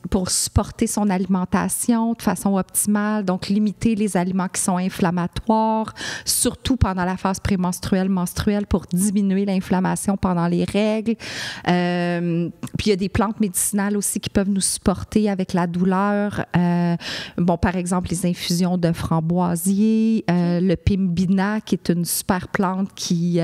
C: pour supporter son alimentation de façon optimale, donc limiter les aliments qui sont inflammatoires, surtout pendant la phase prémenstruelle, menstruelle, pour diminuer l'inflammation pendant les règles. Puis il y a des plantes médicinales aussi qui peuvent nous supporter avec la douleur. Bon, par exemple, les infusions de framboisier, le pimbina, qui est une super plante qui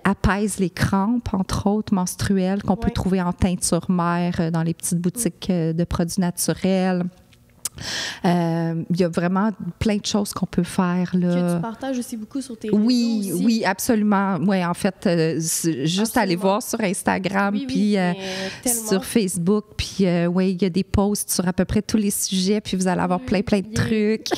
C: apaise les crampes, entre autres, menstruelles, qu'on peut trouver en teinture mère dans les petites boutiques de produits naturels. Il y a vraiment plein de choses qu'on peut faire, là.
A: Que tu partages aussi beaucoup sur tes réseaux aussi.
C: Oui, absolument. Oui, en fait, juste aller voir sur Instagram, puis sur Facebook, puis oui, il y a des posts sur à peu près tous les sujets, puis vous allez avoir plein de trucs.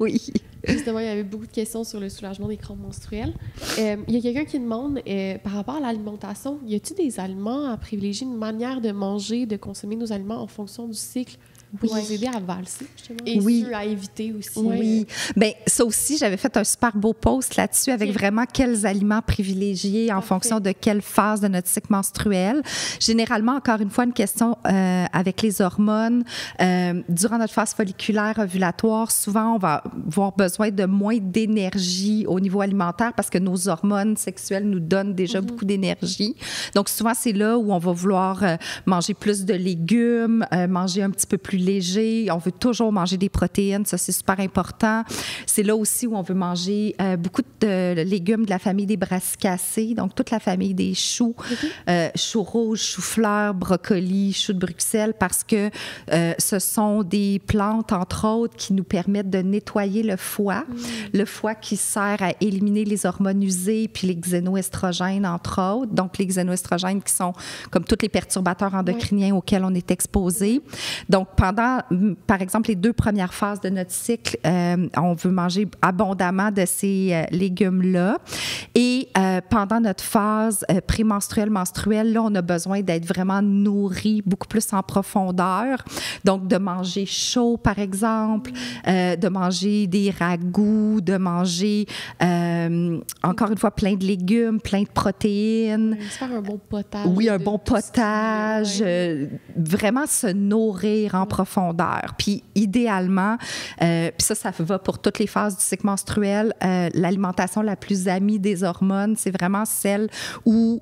C: Oui.
B: Justement, il y avait beaucoup de questions sur le soulagement des crampes menstruelles. Il y a quelqu'un qui demande, par rapport à l'alimentation, y a-t-il des aliments à privilégier, une manière de manger, de consommer nos aliments en fonction du cycle Vous pouvez aider à valser, justement.
A: Et
C: oui.
A: ceux à éviter aussi.
C: Oui. Bien, ça aussi, j'avais fait un super beau post là-dessus avec vraiment quels aliments privilégier en fonction de quelle phase de notre cycle menstruel. Généralement, encore une fois, une question avec les hormones. Durant notre phase folliculaire ovulatoire, souvent, on va avoir besoin de moins d'énergie au niveau alimentaire parce que nos hormones sexuelles nous donnent déjà beaucoup d'énergie. Donc, souvent, c'est là où on va vouloir manger plus de légumes, manger un petit peu plus léger. On veut toujours manger des protéines, ça, c'est super important. C'est là aussi où on veut manger beaucoup de légumes de la famille des brassicacées, donc toute la famille des choux, choux rouges, choux-fleurs, brocolis, choux de Bruxelles, parce que ce sont des plantes, entre autres, qui nous permettent de nettoyer le foie. Le foie qui sert à éliminer les hormones usées puis les xénoestrogènes, entre autres. Donc, les xénoestrogènes qui sont comme tous les perturbateurs endocriniens auxquels on est exposé. Donc, pendant, par exemple, les 2 premières phases de notre cycle, on veut manger abondamment de ces légumes-là. Et pendant notre phase prémenstruelle, menstruelle, là, on a besoin d'être vraiment nourri beaucoup plus en profondeur. Donc, de manger chaud, par exemple, de manger des ragoûts, de manger, encore une fois, plein de légumes, plein de protéines.
B: Faire un bon potage.
C: Oui, un bon potage. Vraiment se nourrir en profondeur. Puis, idéalement, puis ça va pour toutes les phases du cycle menstruel, l'alimentation la plus amie des hormones, c'est vraiment celle où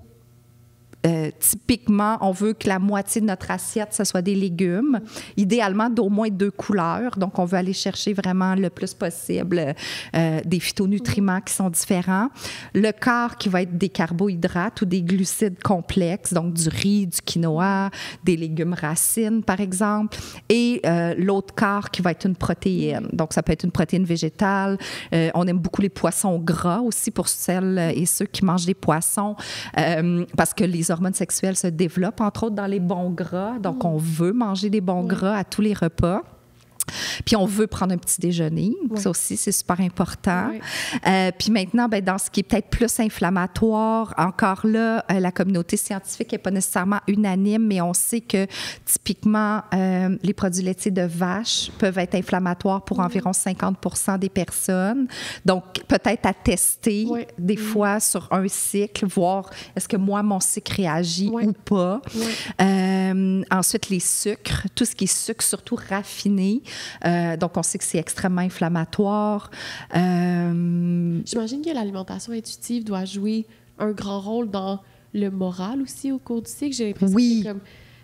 C: typiquement, on veut que la moitié de notre assiette, ce soit des légumes, idéalement d'au moins 2 couleurs. Donc, on veut aller chercher vraiment le plus possible des phytonutriments qui sont différents. Le quart qui va être des carbohydrates ou des glucides complexes, donc du riz, du quinoa, des légumes racines, par exemple. Et l'autre quart qui va être une protéine. Donc, ça peut être une protéine végétale. On aime beaucoup les poissons gras aussi pour celles et ceux qui mangent des poissons parce que les hormones sexuelles se développent, entre autres, dans les bons gras. Donc, on veut manger des bons gras à tous les repas. Puis on veut prendre un petit déjeuner. Ça aussi, c'est super important. Puis maintenant, ben, dans ce qui est peut-être plus inflammatoire, encore là, la communauté scientifique n'est pas nécessairement unanime, mais on sait que typiquement, les produits laitiers de vache peuvent être inflammatoires pour environ 50% des personnes. Donc, peut-être à tester des fois sur un cycle, voir est-ce que moi, mon cycle réagit ou pas. Ensuite, les sucres, tout ce qui est sucre, surtout raffiné. Donc, on sait que c'est extrêmement inflammatoire.
B: J'imagine que l'alimentation intuitive doit jouer un grand rôle dans le moral aussi au cours du cycle. J'ai l'impression que comme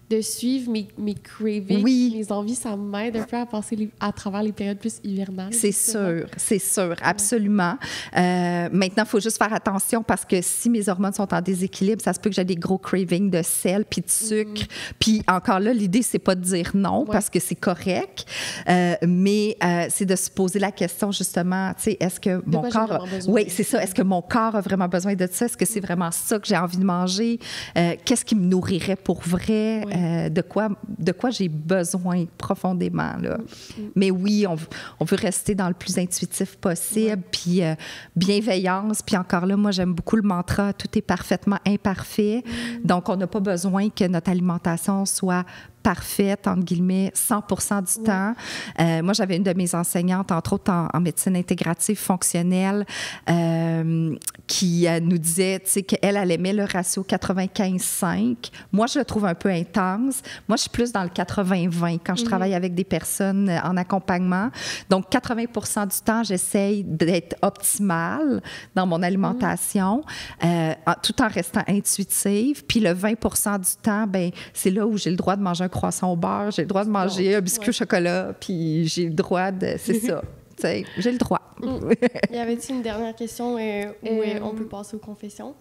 B: de suivre mes cravings, mes envies, ça m'aide un peu à passer à travers les périodes plus hivernales.
C: C'est sûr, absolument. Maintenant, il faut juste faire attention parce que si mes hormones sont en déséquilibre, ça se peut que j'ai des gros cravings de sel puis de sucre. Puis encore là, l'idée, c'est pas de dire non parce que c'est correct, mais c'est de se poser la question justement, tu sais, est-ce que mon corps... Oui, c'est ça. Est-ce que mon corps a vraiment besoin de ça? Est-ce que c'est vraiment ça que j'ai envie de manger? Qu'est-ce qui me nourrirait pour vrai? De quoi j'ai besoin profondément. Là. Mais oui, on veut rester dans le plus intuitif possible, puis bienveillance. Puis encore là, moi, j'aime beaucoup le mantra « tout est parfaitement imparfait ». Donc, on n'a pas besoin que notre alimentation soit parfaite, entre guillemets, 100% du temps. Moi, j'avais une de mes enseignantes, entre autres en médecine intégrative fonctionnelle, qui nous disait, tu sais, qu'elle, elle aimait le ratio 95-5. Moi, je le trouve un peu intense. Moi, je suis plus dans le 80-20 quand je travaille avec des personnes en accompagnement. Donc, 80% du temps, j'essaye d'être optimale dans mon alimentation, tout en restant intuitive. Puis le 20% du temps, ben c'est là où j'ai le droit de manger un croissant au beurre, j'ai le droit de manger un biscuit au chocolat, puis j'ai le droit de... C'est ça. J'ai le droit.
A: Y avait-il une dernière question où on peut passer aux confessions?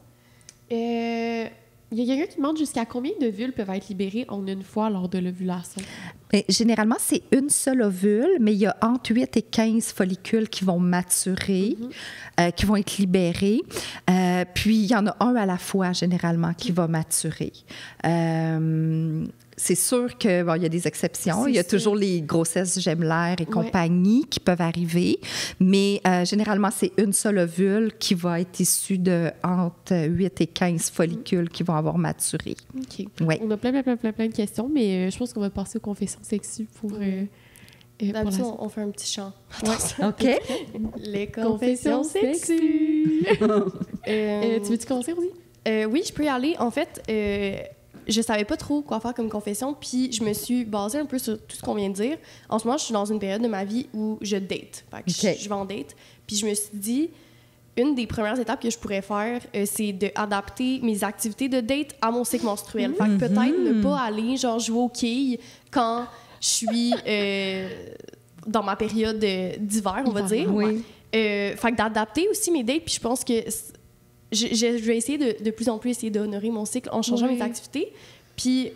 B: Il y a quelqu'un qui demande jusqu'à combien de vulves peuvent être libérées en une fois lors de l'ovulation?
C: Généralement, c'est une seule ovule, mais il y a entre 8 et 15 follicules qui vont maturer, qui vont être libérés. Puis, il y en a un à la fois, généralement, qui va maturer. c'est sûr qu'il y a des exceptions. Il y a toujours les grossesses gemelaires et compagnie qui peuvent arriver, mais généralement, c'est une seule ovule qui va être issue de entre 8 et 15 follicules qui vont avoir maturé.
B: OK.
C: Ouais.
B: On a plein de questions, mais je pense qu'on va passer aux confessions sexues pour...
A: D'habitude, on fait un petit chant.
C: Ouais. OK.
A: Les confessions sexues.
B: Tu veux-tu commencer, Rosie?
A: Oui, je peux y aller. En fait, je savais pas trop quoi faire comme confession, puis je me suis basée un peu sur tout ce qu'on vient de dire. En ce moment, je suis dans une période de ma vie où je date. Fait que je vais en date. Puis je me suis dit, une des premières étapes que je pourrais faire, c'est d'adapter mes activités de date à mon cycle menstruel. Fait que peut-être ne pas aller genre jouer aux quilles quand je suis dans ma période d'hiver, on va dire.
C: Oui.
A: Fait que d'adapter aussi mes dates, puis je pense que je vais essayer de plus en plus essayer d'honorer mon cycle en changeant mes activités. Puis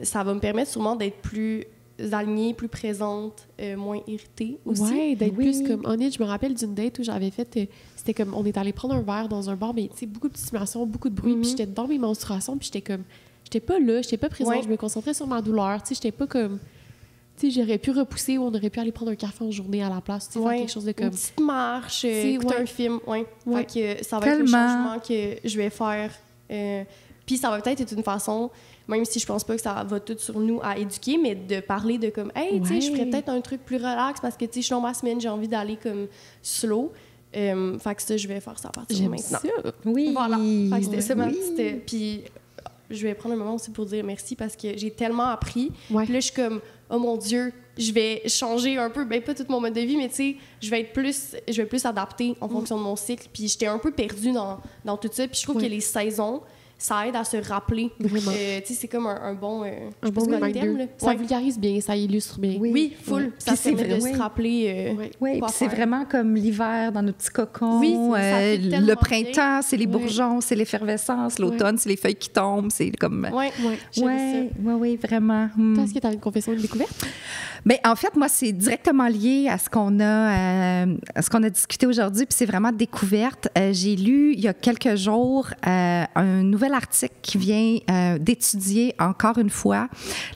A: ça va me permettre sûrement d'être plus alignée, plus présente, moins irritée aussi.
B: Oui, d'être plus comme honnête. Je me rappelle d'une date où j'avais fait... c'était comme, on est allé prendre un verre dans un bar, mais tu sais, beaucoup de stimulation, beaucoup de bruit, puis j'étais dans mes menstruations, puis j'étais comme... J'étais pas là, j'étais pas présente, je me concentrais sur ma douleur, tu sais, j'étais pas comme... Tu sais, j'aurais pu repousser ou on aurait pu aller prendre un café en journée à la place, tu sais, faire quelque chose de comme...
A: Une petite marche, écouter un film, Fait que ça va être le changement que je vais faire. Puis ça va peut-être être une façon, même si je pense pas que ça va tout sur nous à éduquer, mais de parler de comme, hey, tu sais, je ferais peut-être un truc plus relax parce que, tu sais, je suis dans ma semaine, j'ai envie d'aller comme slow. Fait que ça, je vais faire ça à partir de maintenant.
B: Ça.
A: Oui. Voilà. Fait que c'était ça, puis je vais prendre un moment aussi pour dire merci parce que j'ai tellement appris. Puis là, je suis comme, oh mon Dieu, je vais changer un peu, ben pas tout mon mode de vie, mais tu sais, je vais plus adapter en fonction de mon cycle. Puis j'étais un peu perdue dans tout ça. Puis je trouve que les saisons, ça aide à se rappeler.
B: Vraiment.
A: Tu sais, c'est comme un bon
B: terme. Ça vulgarise bien, ça illustre bien.
A: Oui, full. Ça permet de se rappeler.
C: Oui, puis c'est vraiment comme l'hiver dans nos petits cocons.
A: Oui,
C: le printemps, c'est les bourgeons, c'est l'effervescence. L'automne, c'est les feuilles qui tombent. C'est comme... Oui, vraiment.
B: Toi, est-ce que tu as une confession, une découverte?
C: Bien, en fait, moi, c'est directement lié à ce qu'on a discuté aujourd'hui, puis c'est vraiment découverte. J'ai lu, il y a quelques jours, un nouvel article qui vient d'étudier, encore une fois,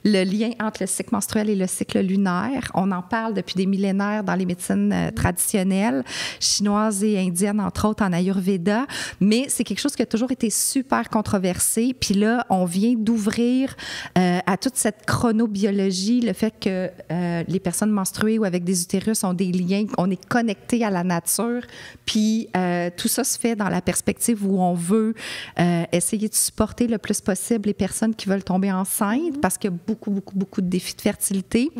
C: le lien entre le cycle menstruel et le cycle lunaire. On en parle depuis des millénaires dans les médecines traditionnelles, chinoises et indiennes, entre autres, en Ayurveda, mais c'est quelque chose qui a toujours été super controversé. Puis là, on vient d'ouvrir à toute cette chronobiologie, le fait que les personnes menstruées ou avec des utérus ont des liens, on est connecté à la nature, puis tout ça se fait dans la perspective où on veut essayer de supporter le plus possible les personnes qui veulent tomber enceintes parce qu'il y a beaucoup de défis de fertilité.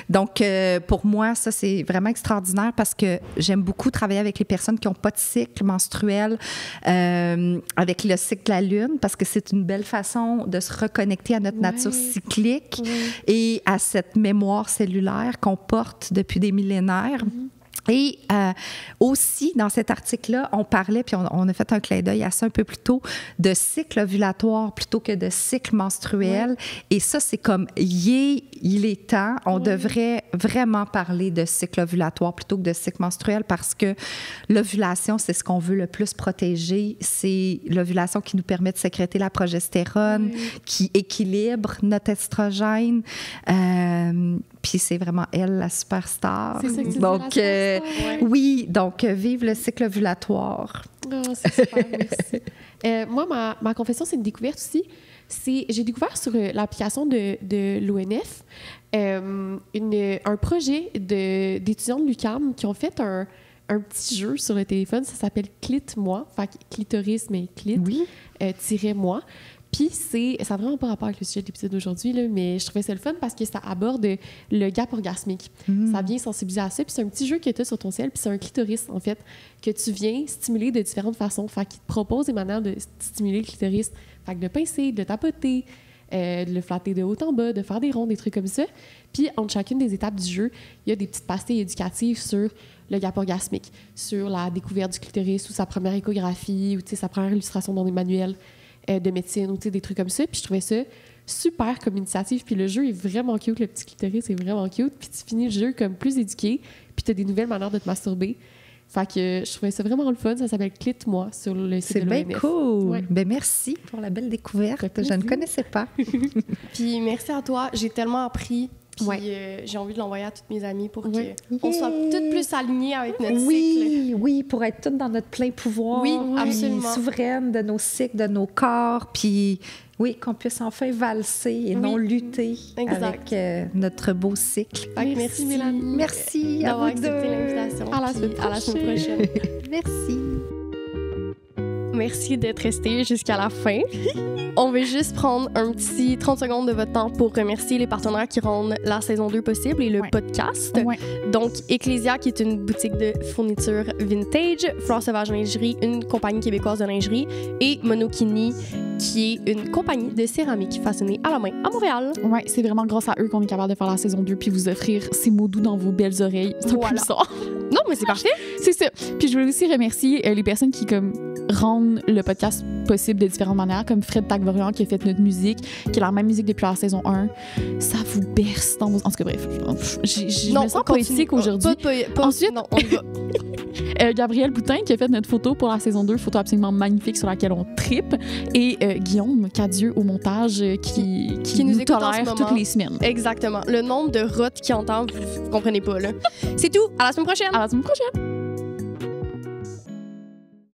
C: Donc, pour moi, ça, c'est vraiment extraordinaire parce que j'aime beaucoup travailler avec les personnes qui n'ont pas de cycle menstruel, avec le cycle de la Lune, parce que c'est une belle façon de se reconnecter à notre nature cyclique et à cette mémoire cellulaire qu'on porte depuis des millénaires. Et aussi, dans cet article-là, on parlait, puis on a fait un clin d'œil à ça un peu plus tôt, de cycle ovulatoire plutôt que de cycle menstruel. Et ça, c'est comme, il est temps. On devrait vraiment parler de cycle ovulatoire plutôt que de cycle menstruel parce que l'ovulation, c'est ce qu'on veut le plus protéger. C'est l'ovulation qui nous permet de sécréter la progestérone, qui équilibre notre estrogène. Puis c'est vraiment elle, la superstar.
B: C'est ça que tu
C: donc,
B: dis,
C: oui, donc vive le cycle ovulatoire.
B: Oh, c'est super, merci. Moi, ma confession, c'est une découverte aussi. J'ai découvert sur l'application de l'ONF un projet d'étudiants de l'UQAM qui ont fait un petit jeu sur le téléphone. Ça s'appelle Clit-moi, fait clitoris, mais clit, -moi. Puis ça n'a vraiment pas rapport avec le sujet de l'épisode d'aujourd'hui, là, mais je trouvais ça le fun parce que ça aborde le gap orgasmique. Ça vient sensibiliser à ça. Puis c'est un petit jeu que tu as sur ton ciel, puis c'est un clitoris, en fait, que tu viens stimuler de différentes façons. Fait qu'il te propose des manières de stimuler le clitoris. Fait que de pincer, de tapoter, de le flatter de haut en bas, de faire des ronds, des trucs comme ça. Puis entre chacune des étapes du jeu, il y a des petites pastilles éducatives sur le gap orgasmique, sur la découverte du clitoris ou sa première échographie ou sa première illustration dans des manuels de médecine ou des trucs comme ça. Puis je trouvais ça super comme initiative. Puis le jeu est vraiment cute. Le petit clitoris est vraiment cute. Puis tu finis le jeu comme plus éduqué. Puis tu as des nouvelles manières de te masturber. Fait que je trouvais ça vraiment le fun. Ça s'appelle Clit-moi sur le site de l'OMF.
C: C'est bien cool.
B: Ouais.
C: Ben merci pour la belle découverte. Je ne connaissais pas.
A: Puis merci à toi. J'ai tellement appris. Puis j'ai envie de l'envoyer à toutes mes amies pour qu'on soit toutes plus alignées avec notre cycle.
C: Oui, pour être toutes dans notre plein pouvoir.
A: Oui, absolument.
C: Souveraines de nos cycles, de nos corps. Puis oui, qu'on puisse enfin valser et non lutter avec notre beau cycle.
A: Merci Mélanie.
C: Merci
A: d'avoir accepté l'invitation.
B: À la semaine prochaine.
C: Merci.
A: Merci d'être resté jusqu'à la fin. On va juste prendre un petit 30 secondes de votre temps pour remercier les partenaires qui rendent la saison 2 possible et le podcast. Donc, Ecclesia, qui est une boutique de fourniture vintage, Flore Sauvage Lingerie, une compagnie québécoise de lingerie, et Monokini, qui est une compagnie de céramique façonnée à la main à Montréal.
B: Ouais, c'est vraiment grâce à eux qu'on est capable de faire la saison 2 puis vous offrir ces mots doux dans vos belles oreilles. C'est un peu bizarre.
A: Non, mais c'est parfait.
B: C'est ça. Puis je voulais aussi remercier les personnes qui rendent le podcast possible de différentes manières, comme Fred Tagvorian qui a fait notre musique, qui a la même musique depuis la saison 1. Ça vous berce dans vos... En tout cas, bref. Je me sens poétique aujourd'hui. Ensuite,
A: non, on va.
B: Gabriel Boutin qui a fait notre photo pour la saison 2, photo absolument magnifique sur laquelle on trippe. Et Guillaume Cadieux au montage qui nous tolère toutes les semaines.
A: Exactement. Le nombre de rottes qui entendent, vous comprenez pas, là. C'est tout. À la semaine prochaine.
B: À la semaine prochaine.